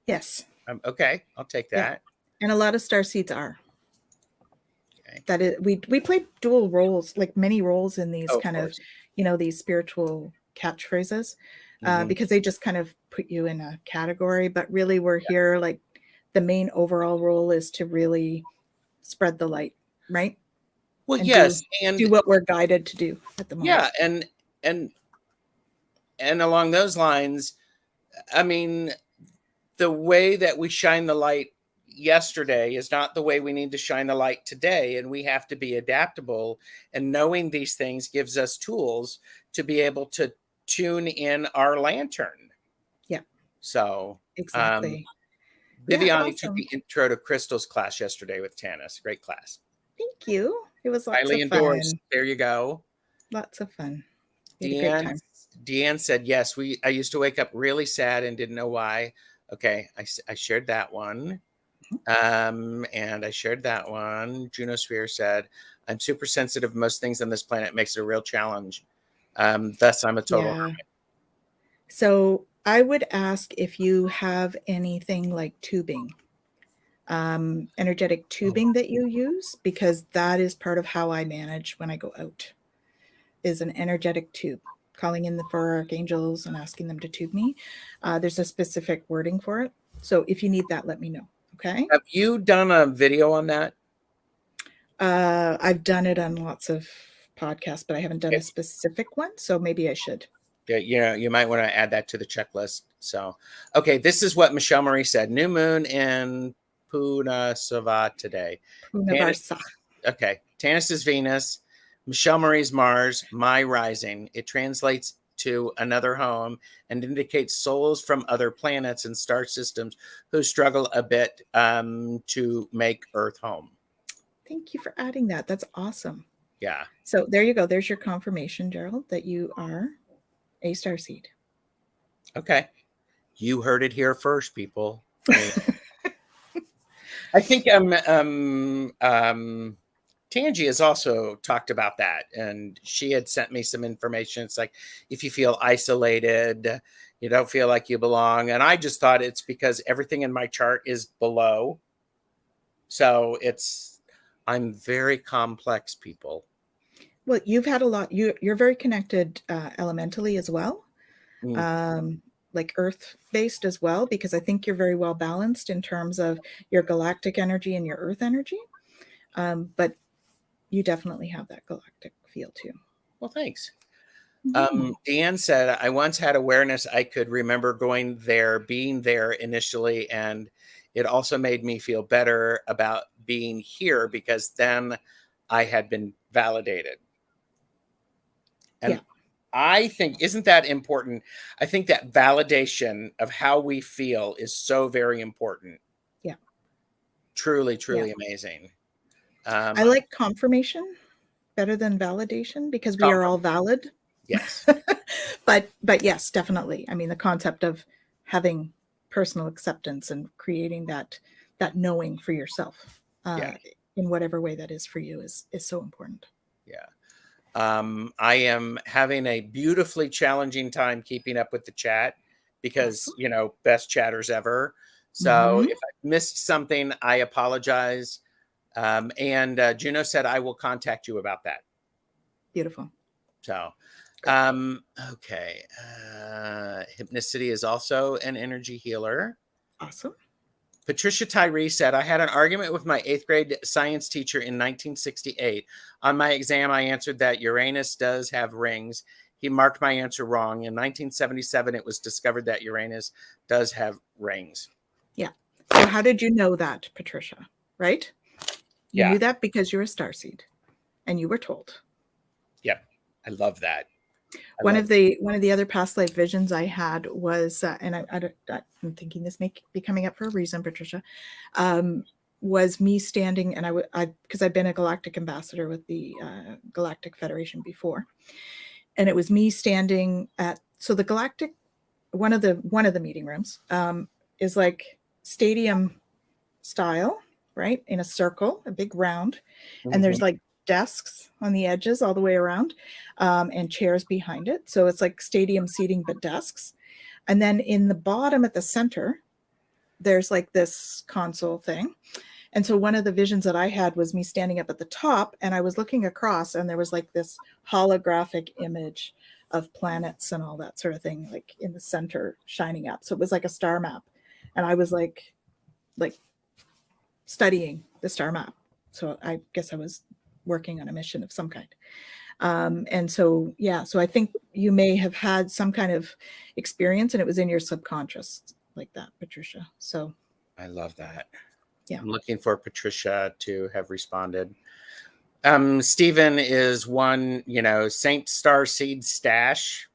Yes. Okay, I'll take that. Yeah. And a lot of Starseeds are. Okay. That is, we play dual roles, like many roles in these kind of these spiritual catchphrases, because they just kind of put you in a category. But really, we're here, like the main overall role is to really spread the light, right? Well, and yes, and do what we're guided to do at the moment. Yeah, and along those lines, I mean, the way that we shine the light yesterday is not the way we need to shine the light today, and we have to be adaptable. And knowing these things gives us tools to be able to tune in our lantern. Yeah. So exactly. Viviani took the intro to Crystal's class yesterday with Tanys. Great class. Thank you. It was lots highly of fun. Endorsed. There you go. Lots of fun. Deanne said, yes, I used to wake up really sad and didn't know why. Okay, I shared that one. And I shared that one. Juno Sphere said, I'm super sensitive to most things on this planet. Makes it a real challenge. Thus, I'm a total hermit. So I would ask if you have anything like tubing, energetic tubing that you use, because that is part of how I manage when I go out. is an energetic tube, calling in the four archangels and asking them to tube me. There's a specific wording for it. So if you need that, let me know. Okay. Have you done a video on that? I've done it on lots of podcasts, but I haven't done a specific one. So maybe I should. Yeah, you might want to add that to the checklist. So, okay, this is what Michelle Marie said. New moon in Punasava today. Punavarsa. Okay, Tanys is Venus, Michelle Marie's Mars, my rising. It translates to another home and indicates souls from other planets and star systems who struggle a bit to make Earth home. Thank you for adding that. That's awesome. Yeah. So there you go. There's your confirmation, Gerald, that you are a starseed. Okay. You heard it here first, people. I think Tangi has also talked about that, and she had sent me some information. It's like, if you feel isolated, you don't feel like you belong. And I just thought it's because everything in my chart is below. So I'm very complex, people. Well, you've had a lot. You're very connected elementally as well. Like earth-based as well, because I think you're very well balanced in terms of your galactic energy and your earth energy. But you definitely have that galactic feel too. Well, thanks. Deanne said, I once had awareness I could remember being there initially, and it also made me feel better about being here because then I had been validated. And I think, isn't that important? I think that validation of how we feel is so very important. Yeah. Truly, truly amazing. I like confirmation better than validation because we are all valid. Yes. but yes, definitely. I mean, the concept of having personal acceptance and creating that knowing for yourself in whatever way that is for you is so important. Yeah. I am having a beautifully challenging time keeping up with the chat because, best chatters ever. So if I missed something, I apologize. And Juno said, I will contact you about that. Beautiful. So, okay. Hypnicity is also an energy healer. Awesome. Patricia Tyree said, I had an argument with my 8th grade science teacher in 1968. On my exam, I answered that Uranus does have rings. He marked my answer wrong. In 1977, it was discovered that Uranus does have rings. Yeah. So how did you know that, Patricia? Right? You knew that because you're a starseed and you were told. Yep. I love that. One of the other past life visions I had was, and I'm thinking this may be coming up for a reason, Patricia, was me standing, and because I've been a galactic ambassador with the Galactic Federation before, and it was me standing so the galactic, one of the meeting rooms is like stadium style, right, in a circle, a big round, and there's like desks on the edges all the way around, and chairs behind it. So it's like stadium seating, but desks. And then in the bottom at the center, there's like this console thing. And so one of the visions that I had was me standing up at the top, and I was looking across, and there was like this holographic image of planets and all that sort of thing, like in the center shining up. So it was like a star map. And I was like studying the star map. So I guess I was working on a mission of some kind. And so, so I think you may have had some kind of experience and it was in your subconscious like that, Patricia. So I love that. Yeah. I'm looking for Patricia to have responded. Stephen is one, Saint Starseed stash.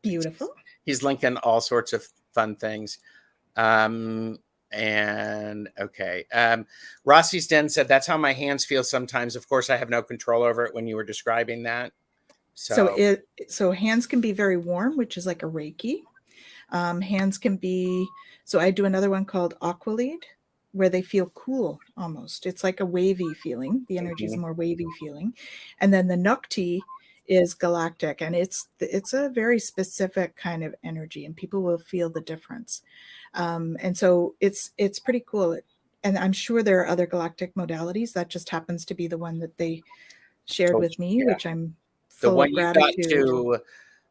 Beautiful. He's linking all sorts of fun things. And okay. Rossi's Den said, that's how my hands feel sometimes. Of course, I have no control over it when you were describing that. So hands can be very warm, which is like a Reiki. Hands can be, so I do another one called Aqualead, where they feel cool almost. It's like a wavy feeling. The energy is a more wavy feeling. And then the Nukti is galactic, and it's a very specific kind of energy, and people will feel the difference. And so it's pretty cool. And I'm sure there are other galactic modalities. That just happens to be the one that they shared with me, which I'm the full one of you got gratitude.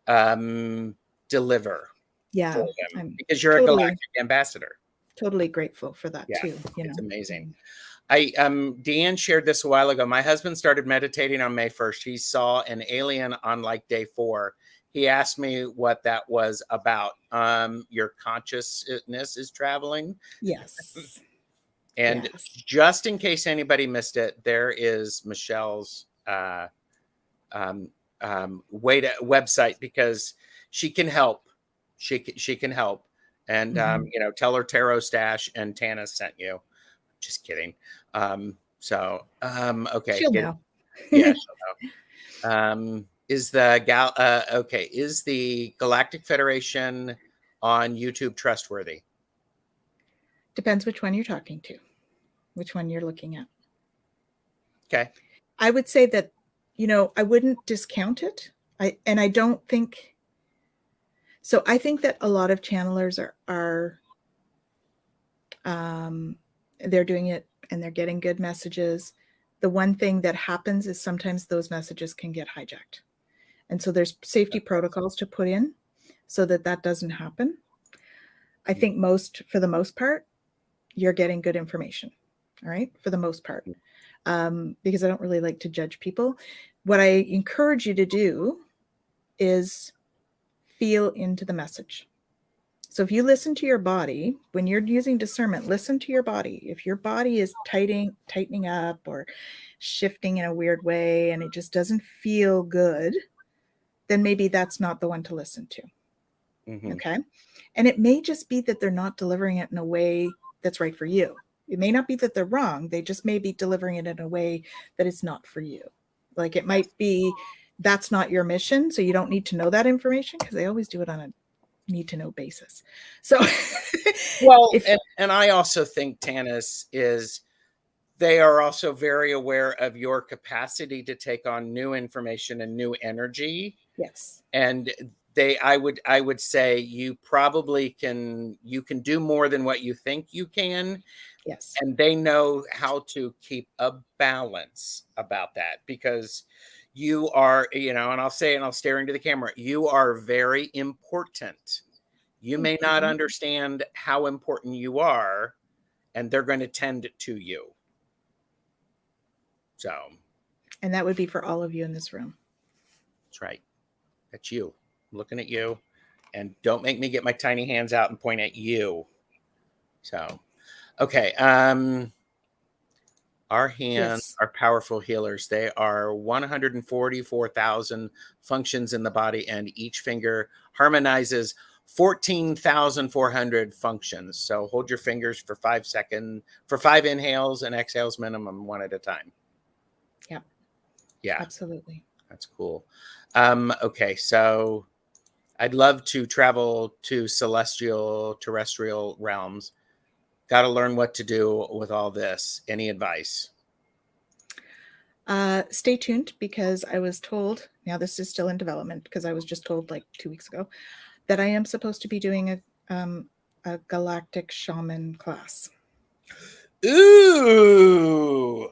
to deliver Yeah, for them, I'm because you're a totally, galactic ambassador. totally grateful for that Yeah, too, you it's know. amazing. Deanne shared this a while ago. My husband started meditating on May 1st. He saw an alien on like day 4. He asked me what that was about. Your consciousness is traveling. Yes. And Yes. just in case anybody missed it, there is Michelle's website, because she can help. She can help. And, you know, tell her Tarot Stash and Tanys sent you. Just kidding. Okay. She'll know. Yeah, she'll know. Is the Galactic Federation on YouTube trustworthy? Depends which one you're talking to, which one you're looking at. Okay. I would say that, you know, I wouldn't discount it. I don't think so. I think that a lot of channelers are they're doing it and they're getting good messages. The one thing that happens is sometimes those messages can get hijacked. And so there's safety protocols to put in so that that doesn't happen. I think for the most part, you're getting good information. All right. For the most part, because I don't really like to judge people. What I encourage you to do is feel into the message. So if you listen to your body, when you're using discernment, listen to your body. If your body is tightening up or shifting in a weird way and it just doesn't feel good, then maybe that's not the one to listen to. Okay. And it may just be that they're not delivering it in a way that's right for you. It may not be that they're wrong. They just may be delivering it in a way that is not for you. Like it might be that's not your mission. So you don't need to know that information, because they always do it on a need to know basis. So well, and I also think, Tanys, is they are also very aware of your capacity to take on new information and new energy. Yes. And I would say you can do more than what you think you can. Yes. And they know how to keep a balance about that, because you are, you know, and I'll say, and I'll stare into the camera, you are very important. You may not understand how important you are, and they're going to tend to you. So, and that would be for all of you in this room. That's right. That's you. I'm looking at you, and don't make me get my tiny hands out and point at you. So, okay. Our hands are powerful healers. They are 144,000 functions in the body, and each finger harmonizes 14,400 functions. So hold your fingers for 5 seconds, for 5 inhales and exhales minimum, one at a time. Yeah. Yeah. Absolutely. That's cool. Okay. So I'd love to travel to celestial, terrestrial realms. Got to learn what to do with all this. Any advice? Stay tuned, because I was told, now this is still in development, because I was just told like 2 weeks ago that I am supposed to be doing a galactic shaman class. Ooh,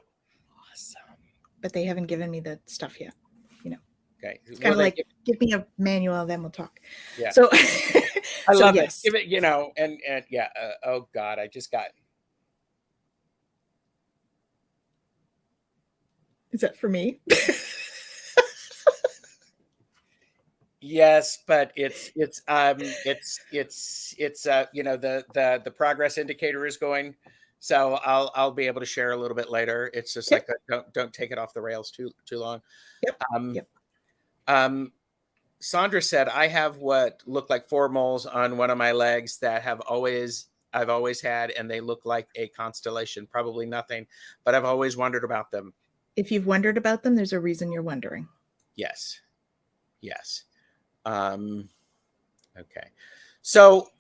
awesome. But they haven't given me the stuff yet, you know. Okay. It's kind of like, give me a manual, then we'll talk. Yeah. So I love it. Give it, you know, and yeah. Oh God, I just got. Is that for me? Yes, but it's you know, the progress indicator is going. So I'll be able to share a little bit later. It's just like don't take it off the rails too long. Yep. Sandra said, I have what look like 4 moles on one of my legs that I've always had, and they look like a constellation. Probably nothing, but I've always wondered about them. If you've wondered about them, there's a reason you're wondering. Yes. Okay. So,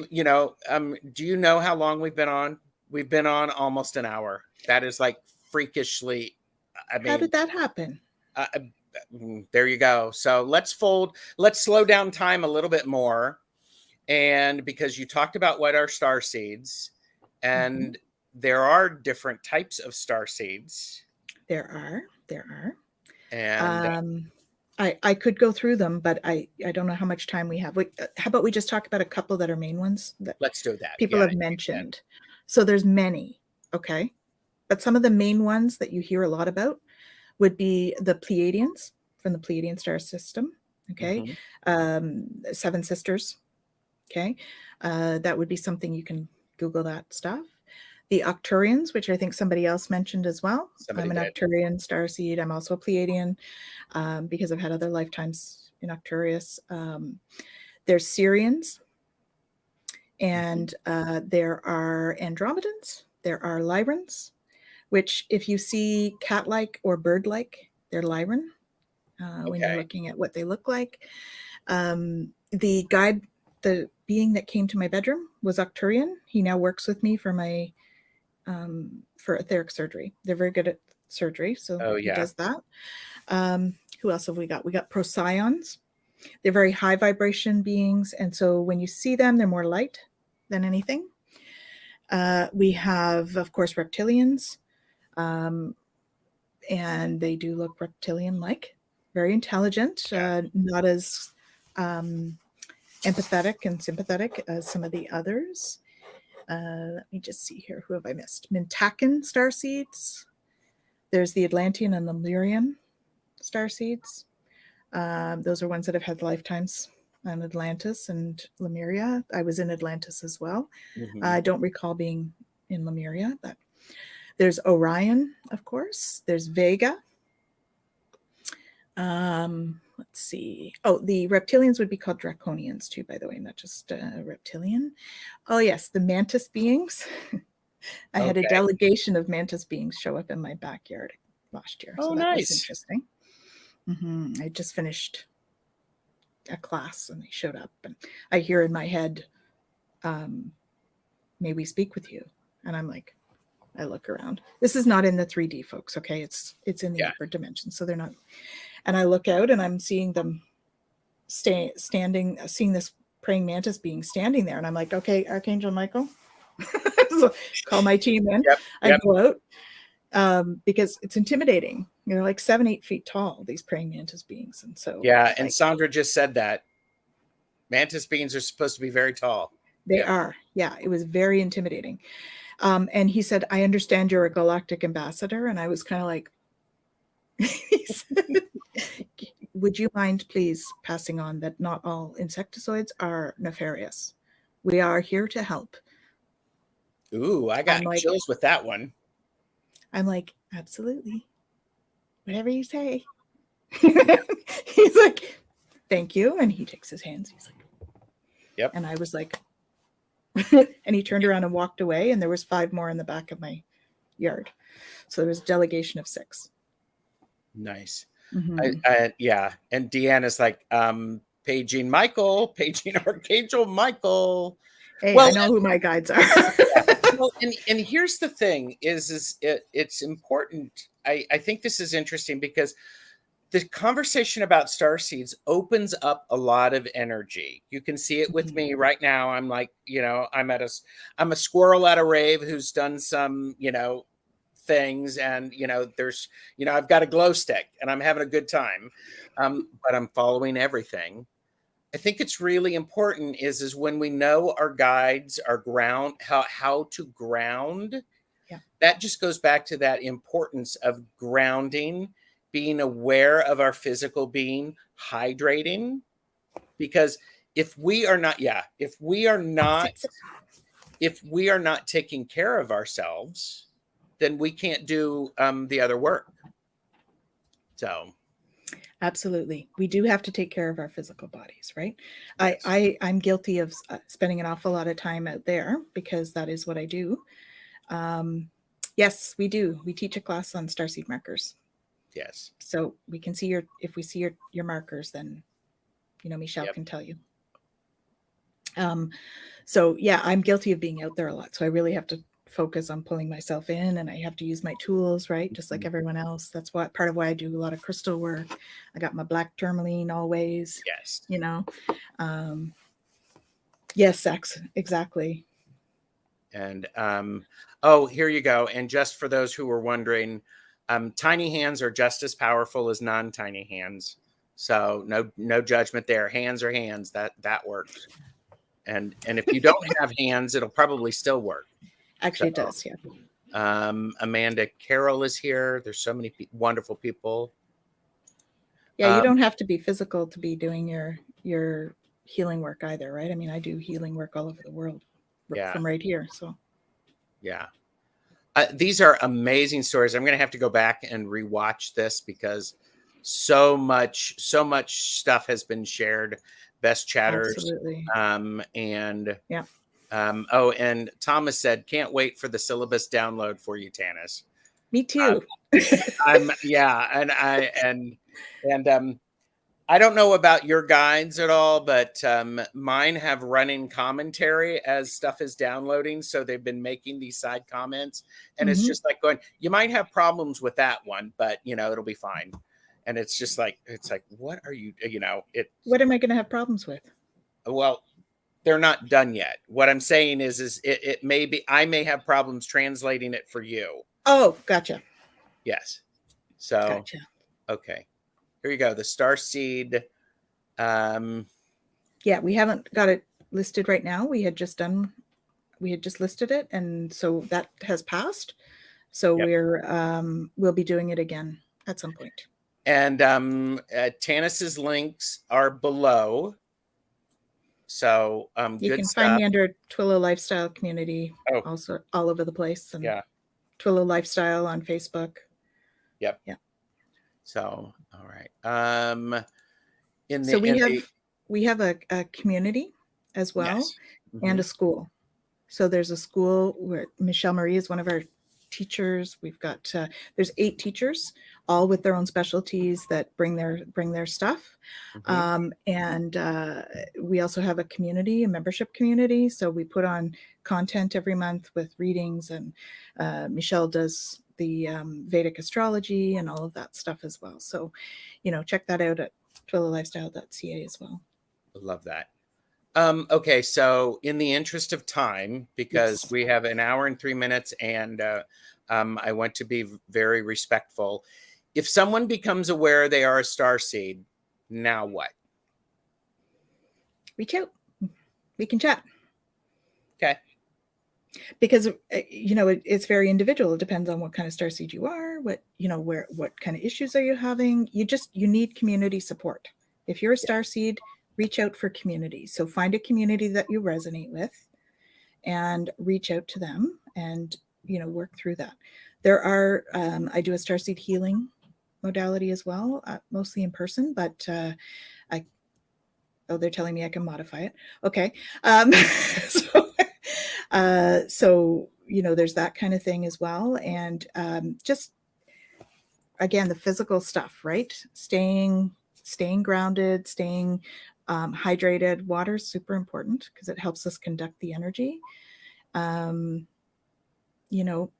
you know, do you know how long we've been on? We've been on almost an hour. That is like freakishly. I mean, how did that happen? There you go. So let's slow down time a little bit more. And because you talked about what are starseeds, and there are different types of starseeds. There are. And I could go through them, but I don't know how much time we have. How about we just talk about a couple that are main ones that Let's do that. people Yeah. have mentioned? So there's many, okay? But some of the main ones that you hear a lot about would be the Pleiadians from the Pleiadian star system, okay? Seven Sisters, okay? That would be something you can Google that stuff. The Octurians, which I think somebody else mentioned as well. I'm an Octurian starseed. I'm also a Pleiadian because I've had other lifetimes in Octurius. There's Syrians, and there are Andromedans. There are Lyrans, which if you see cat-like or bird-like, they're Lyran when you're looking at what they look like. The guide, the being that came to my bedroom was Octurian. He now works with me for my for etheric surgery. They're very good at surgery, so he does that. Who else have we got? We got Procyon. They're very high vibration beings, and so when you see them, they're more light than anything. We have, of course, reptilians, and they do look reptilian-like, very intelligent, not as empathetic and sympathetic as some of the others. Let me just see here. Who have I missed? Mintakan starseeds. There's the Atlantean and Lemurian starseeds. Those are ones that have had lifetimes on Atlantis and Lemuria. I was in Atlantis as well. I don't recall being in Lemuria, but there's Orion, of course. There's Vega. Let's see. Oh, the reptilians would be called draconians too, by the way, not just reptilian. Oh yes, the mantis beings. I had a delegation of mantis beings show up in my backyard last year. So that was interesting. I just finished a class and they showed up, and I hear in my head, may we speak with you? And I'm like, I look around. This is not in the 3D, folks, okay? It's in the upper dimension, so they're not. And I look out and I'm seeing them standing, seeing this praying mantis being standing there. And I'm like, okay, Archangel Michael, so call my team in. I go out because it's intimidating. They're like 7-8 feet tall, these praying mantis beings. And so and Sandra just said that mantis beings are supposed to be very tall. They are. Yeah, it was very intimidating. And he said, I understand you're a galactic ambassador. And I was kind of like, he said, would you mind please passing on that not all insectoids are nefarious? We are here to help. Ooh, I got chills with that one. I'm like, absolutely. Whatever you say. He's like, thank you. And he takes his hands. He's like, yep. And I was like, and he turned around and walked away. And there was 5 more in the back of my yard. So there was a delegation of 6. Nice. Yeah. And Deanna's like, paging Michael, paging Archangel Michael. Hey, well, I know who my guides are. Well, and here's the thing it's important. I think this is interesting because the conversation about starseeds opens up a lot of energy. You can see it with me right now. I'm like, I'm a squirrel at a rave who's done some, things, and there's I've got a glow stick and I'm having a good time, but I'm following everything. I think it's really important is when we know our guides, our ground, how to ground. That just goes back to that importance of grounding, being aware of our physical being, hydrating, because if we are not taking care of ourselves, then we can't do the other work. So absolutely, we do have to take care of our physical bodies, right? Yes. I'm guilty of spending an awful lot of time out there because that is what I do. Yes, we do. We teach a class on starseed markers. Yes. So we can see if we see your markers, then Michelle can tell you. So yeah, I'm guilty of being out there a lot. So I really have to focus on pulling myself in, and I have to use my tools, right? Just like everyone else. That's what part of why I do a lot of crystal work. I got my black tourmaline always. Yes. Yes, exactly. And oh, here you go. And just for those who were wondering, tiny hands are just as powerful as non-tiny hands. So no judgment there. Hands are hands. That works. And if you don't have hands, it'll probably still work. Actually, it does. Yeah. Amanda Carroll is here. There's so many wonderful people. Yeah, you don't have to be physical to be doing your healing work either, right? I mean, I do healing work all over the world from right here. So yeah. These are amazing stories. I'm going to have to go back and rewatch this because so much stuff has been shared. Best chatters. Absolutely. And yeah. And Thomas said, can't wait for the syllabus download for you, Tanys. Me too. I don't know about your guides at all, but mine have running commentary as stuff is downloading. So they've been making these side comments, and it's just like going, you might have problems with that one, but it'll be fine. And it's just like, what are you, what am I going to have problems with? Well, they're not done yet. What I'm saying is it may be, I may have problems translating it for you. Oh, gotcha. Yes. So, gotcha. Okay. Here you go. The Starseed. Yeah, we haven't got it listed right now. We had just listed it. And so that has passed. So we'll be doing it again at some point. And Tanys's links are below. So you can find me under Twillow Lifestyle Community, also all over the place, and Twillow Lifestyle on Facebook. Yep. Yeah. So all right. We have a community as well, and a school. So there's a school where Michelle Marie is one of our teachers. We've got there's 8 teachers, all with their own specialties that bring their stuff. And we also have a membership community. So we put on content every month with readings, and Michelle does the Vedic astrology and all of that stuff as well. So, check that out at twillowlifestyle.ca as well. I love that. Okay, so in the interest of time, because we have an hour and 3 minutes, and I want to be very respectful. If someone becomes aware they are a starseed, now what? Reach out. We can chat. Okay. Because it's very individual. It depends on what kind of starseed you are, what kind of issues are you having. You need community support. If you're a starseed, reach out for community. So find a community that you resonate with and reach out to them and, work through that. There are, I do a starseed healing modality as well, mostly in person, but they're telling me I can modify it. Okay. So, there's that kind of thing as well. And just, again, the physical stuff, right? Staying grounded, staying hydrated. Water is super important because it helps us conduct the energy.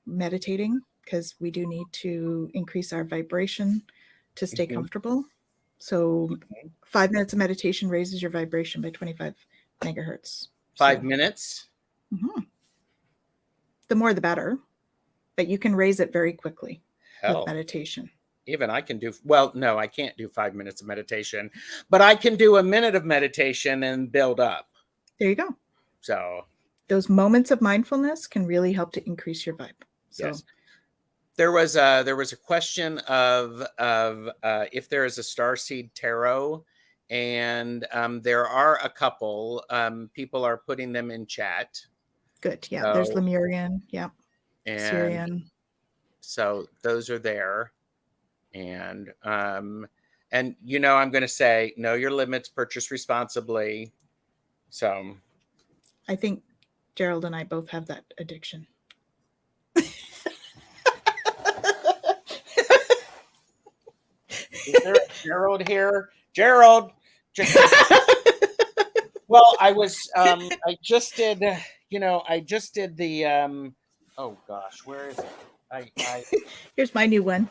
Meditating, because we do need to increase our vibration to stay comfortable. So 5 minutes of meditation raises your vibration by 25 megahertz. 5 minutes? The more, the better. But you can raise it very quickly with meditation. Even I can do, no, I can't do 5 minutes of meditation, but I can do a minute of meditation and build up. There you go. So those moments of mindfulness can really help to increase your vibe. So yes. There was a question of if there is a Starseed tarot, and there are a couple. People are putting them in chat. Good. Yeah. So, there's Lemurian. Yeah. And Syrian. So those are there. And I'm going to say, know your limits, purchase responsibly. So I think Gerald and I both have that addiction. Is there a Gerald here? Gerald. Well, I just did the, oh gosh, where is it? Here's my new one.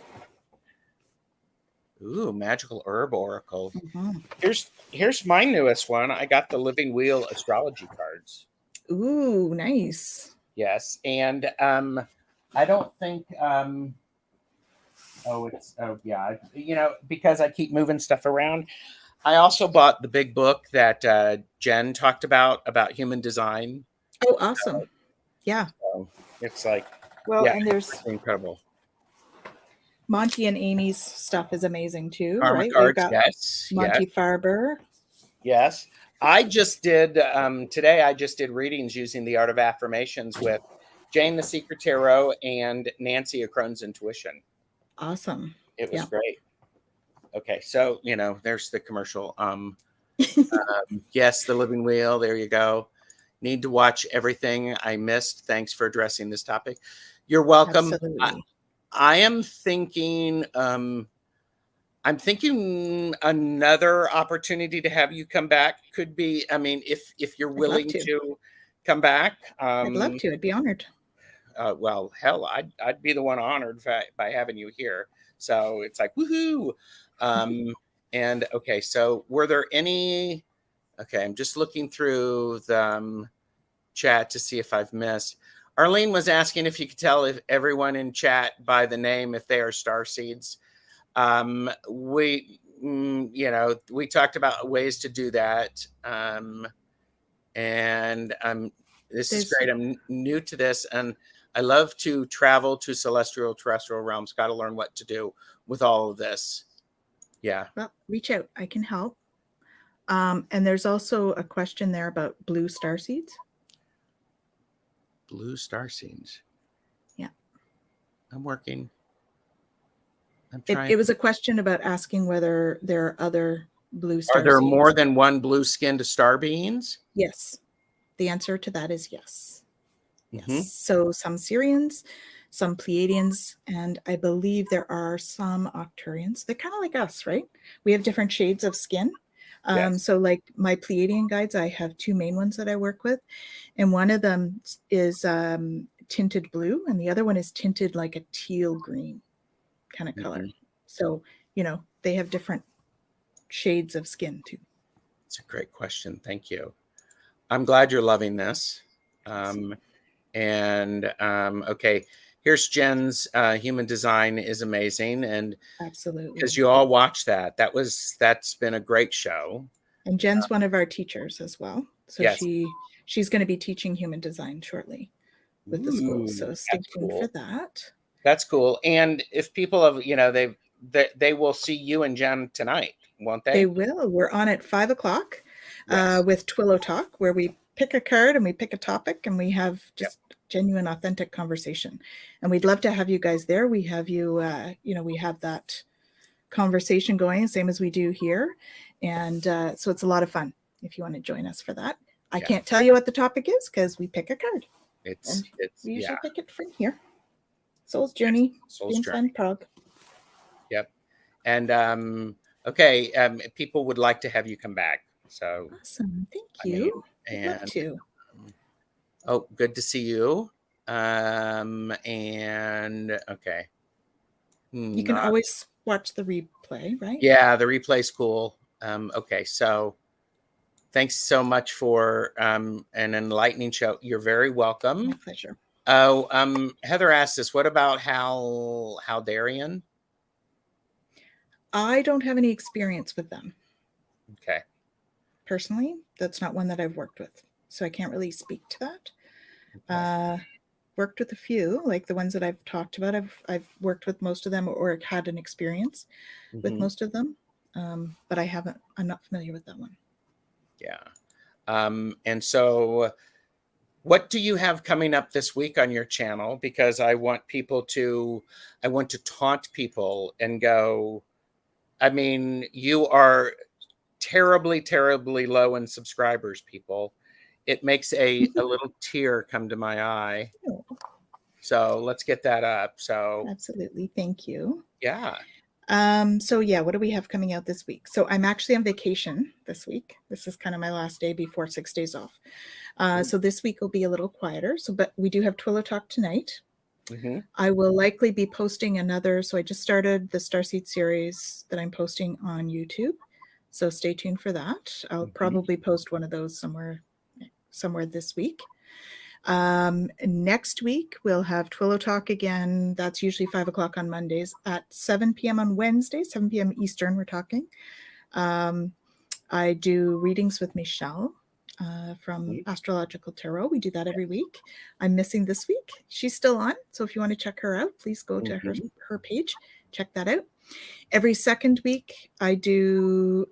Ooh, Magical Herb Oracle. Here's my newest one. I got the Living Wheel astrology cards. Ooh, nice. Yes, and I don't think Yeah. Because I keep moving stuff around. I also bought the big book that Jen talked about human design. Oh, awesome. Yeah. So it's like, Well, yeah, and it's there's incredible. Monty and Amy's stuff is amazing too, Karma right? We've cards, got yes, yes, Monty Farber. yes. I just did today. I just did readings using the art of affirmations with Jane the Secret Tarot and Nancy Acrone's Intuition. Awesome. It was Yeah. great. Okay, so there's the commercial. Yes, the Living Wheel. There you go. Need to watch everything I missed. Thanks for addressing this topic. You're welcome. Absolutely. I am thinking. I'm thinking another opportunity to have you come back could be. I mean, if you're I'd love willing to. to come back. I'd love to. I'd be honored. Well, hell, I'd be the one honored by having you here. So it's like woohoo. And okay, so were there any? Okay, I'm just looking through the chat to see if I've missed. Arlene was asking if you could tell if everyone in chat by the name if they are Starseeds. We talked about ways to do that. And this is great. I'm new to this, and I love to travel to celestial terrestrial realms. Got to learn what to do with all of this. Yeah. Well, reach out. I can help. And there's also a question there about blue starseeds. Blue starseeds. Yeah. I'm working. It was a question about asking whether there are other blue starseeds. Are there more than one blue-skinned star beings? Yes. The answer to that is yes. Yes. So some Sirians, some Pleiadians, and I believe there are some Octurians. They're kind of like us, right? We have different shades of skin. Yes. So like my Pleiadian guides, I have two main ones that I work with. And one of them is tinted blue, and the other one is tinted like a teal green kind of color. So, they have different shades of skin too. It's a great question. Thank you. I'm glad you're loving this. Okay, here's Jen's human design is amazing. And absolutely, because you all watched that's been a great show. And Jen's one of our teachers as well. So yes. She's going to be teaching human design shortly with the school. So stay tuned for that. That's cool. And if people have, they will see you and Jen tonight, won't they? They will. We're on at 5:00 with Twillow Talk, where we pick a card and we pick a topic and we have just genuine, authentic conversation. And we'd love to have you guys there. We have you, we have that conversation going, same as we do here. And so it's a lot of fun if you want to join us for that. I can't tell you what the topic is because we pick a card. We usually pick it from here. Soul's Journey. Soul's Journey. Prague. Yep. And people would like to have you come back. So awesome. Thank you. I'd love to. Oh, good to see you. And okay. You can always watch the replay, right? Yeah, the replay's cool. Okay, so thanks so much for an enlightening show. You're very welcome. My pleasure. Oh, Heather asked us, what about Haldarian? I don't have any experience with them. Okay. Personally, that's not one that I've worked with, so I can't really speak to that. Okay. Worked with a few, like the ones that I've talked about. I've worked with most of them or had an experience with most of them, but I'm not familiar with that one. Yeah. And so what do you have coming up this week on your channel? Because I want to taunt people and go, I mean, you are terribly, terribly low in subscribers, people. It makes a little tear come to my eye. Oh. So let's get that up. So absolutely. Thank you. Yeah. So yeah, what do we have coming out this week? So I'm actually on vacation this week. This is kind of my last day before 6 days off. So this week will be a little quieter. But we do have Twillow Talk tonight. I will likely be posting another. So I just started the Starseed series that I'm posting on YouTube. So stay tuned for that. I'll probably post one of those somewhere this week. Next week, we'll have Twillow Talk again. That's usually 5 o'clock on Mondays. At 7 p.m. on Wednesday, 7 p.m. Eastern, we're talking. I do readings with Michelle from Astrological Tarot. We do that every week. I'm missing this week. She's still on. So if you want to check her out, please go to her page. Check that out. Every second week, I do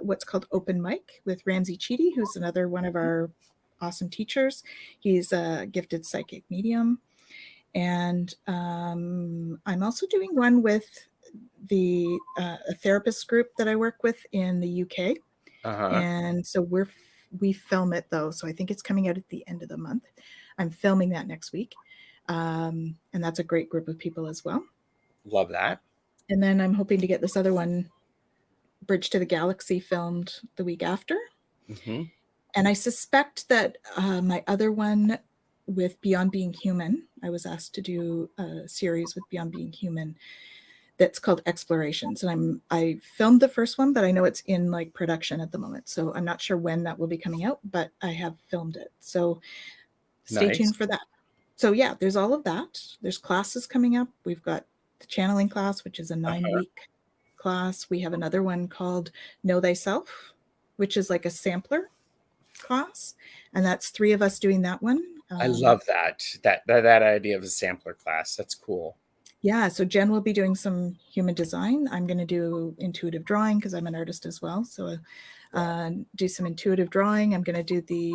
what's called open mic with Ramsey Cheedy, who's another one of our awesome teachers. He's a gifted psychic medium. And I'm also doing one with a therapist group that I work with in the UK. And so we film it though. So I think it's coming out at the end of the month. I'm filming that next week. And that's a great group of people as well. Love that. And then I'm hoping to get this other one, Bridge to the Galaxy, filmed the week after. And I suspect that my other one with Beyond Being Human, I was asked to do a series with Beyond Being Human that's called Explorations. And I filmed the first one, but I know it's in like production at the moment. So I'm not sure when that will be coming out, but I have filmed it. So stay tuned for that. So yeah, there's all of that. There's classes coming up. We've got the channeling class, which is a 9-week class. We have another one called Know Thyself, which is like a sampler class. And that's 3 of us doing that one. I love that idea of a sampler class. That's cool. Yeah, so Jen will be doing some human design. I'm going to do intuitive drawing because I'm an artist as well. So do some intuitive drawing. I'm going to do the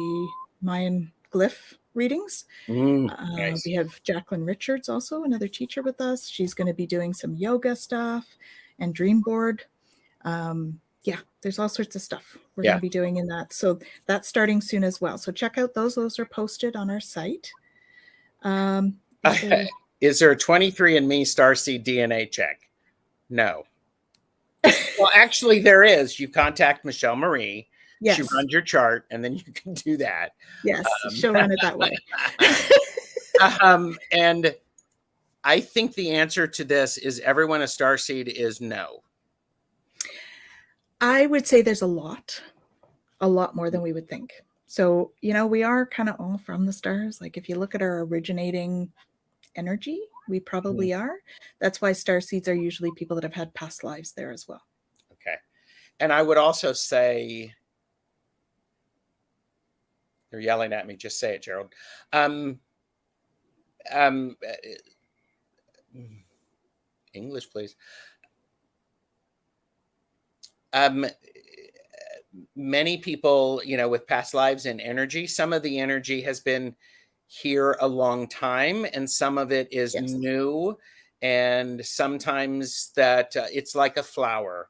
Mayan glyph readings. Nice. We have Jacqueline Richards, also another teacher with us. She's going to be doing some yoga stuff and dream board. Yeah, there's all sorts of stuff we're going to be doing in that. So that's starting soon as well. So check out those. Those are posted on our site. Is there a 23andMe Starseed DNA check? No. Well, actually, there is. You contact Michelle Marie. Yes. She runs your chart, and then you can do that. Yes, she'll run it that way. And I think the answer to this is everyone a starseed is no. I would say there's a lot more than we would think. So, we are kind of all from the stars. Like if you look at our originating energy, we probably are. That's why starseeds are usually people that have had past lives there as well. Okay. And I would also say, they're yelling at me. Just say it, Gerald. English, please. Many people, with past lives and energy, some of the energy has been here a long time and some of it is new. And sometimes that it's like a flower.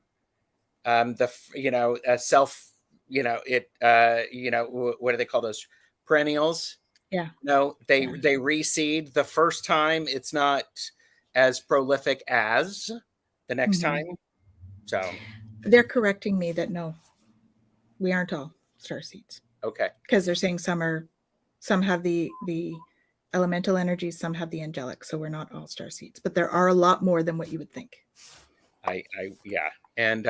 What do they call those? Perennials? Yeah. No, they reseed the first time. It's not as prolific as the next time. So they're correcting me that no, we aren't all starseeds. Okay. Because they're saying some have the elemental energies, some have the angelic. So we're not all starseeds, but there are a lot more than what you would think. Yeah. And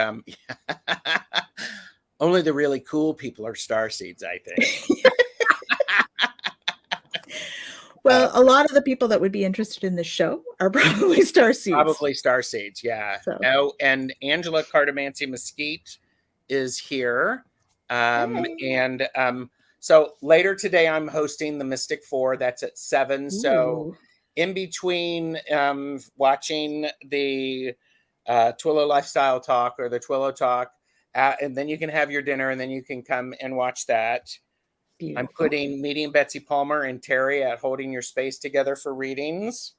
only the really cool people are starseeds, I think. Well, a lot of the people that would be interested in this show are probably starseeds. Probably starseeds, yeah. So. Oh, and Angela Cardamancy Mesquite is here. And so later today, I'm hosting the Mystic 4. That's at 7. Ooh. So in between watching the Twillow Lifestyle Talk or the Twillow Talk, and then you can have your dinner and then you can come and watch that. Beautiful. I'm putting Medium Betsy Palmer and Terry at Holding Your Space together for readings.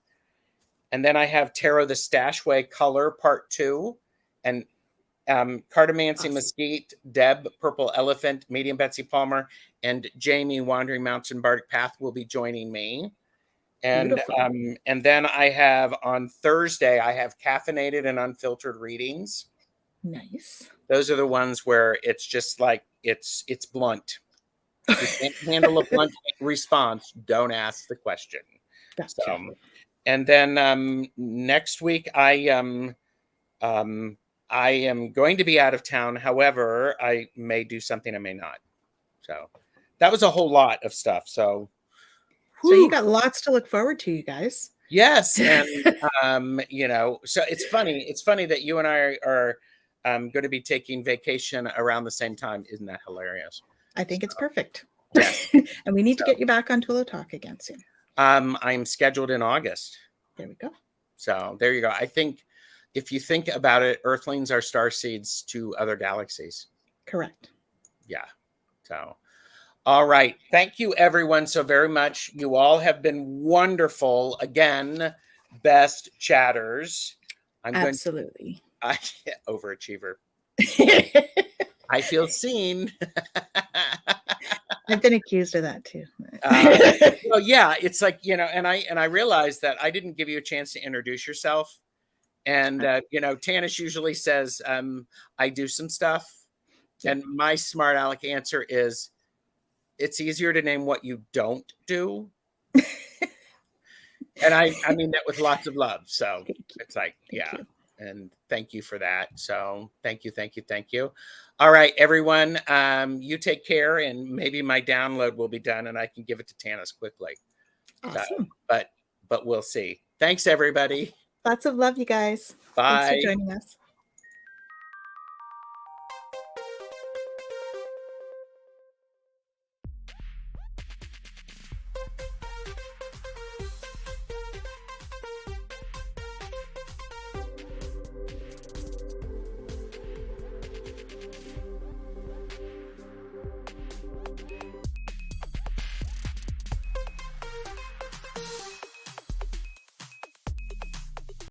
And then I have Tarot the Stashway Color Part 2. And Cardamancy Mesquite, Deb Purple Elephant, Medium Betsy Palmer, and Jamie Wandering Mountain Bardic Path will be joining me. And then I have on Thursday, I have caffeinated and unfiltered readings. Nice. Those are the ones where it's just like it's blunt. You can't handle a blunt response. Don't ask the question. Gotcha. So, and then next week I am going to be out of town. However, I may do something. I may not. So that was a whole lot of stuff. So So you got lots to look forward to, you guys. Yes. And, you know, so it's funny. It's funny that you and I are going to be taking vacation around the same time. Isn't that hilarious? I think it's perfect. Yes. And we need to get you back on Twillow Talk again soon. I'm scheduled in August. There we go. So there you go. I think if you think about it, Earthlings are starseeds to other galaxies. Correct. Yeah. So, all right. Thank you, everyone, so very much. You all have been wonderful. Again, best chatters. Absolutely. Overachiever. I feel seen. I've been accused of that too. Well, yeah, it's like, you know, and I realized that I didn't give you a chance to introduce yourself. And, you know, Tanys usually says, I do some stuff. Yeah. And my smart aleck answer is, it's easier to name what you don't do. And I mean that with lots of love. So it's like, yeah. And thank you for that. So thank you, thank you, thank you. All right, everyone, you take care, and maybe my download will be done and I can give it to Tanys quickly. Awesome. But we'll see. Thanks, everybody. Lots of love, you guys. Bye. Thanks for joining us.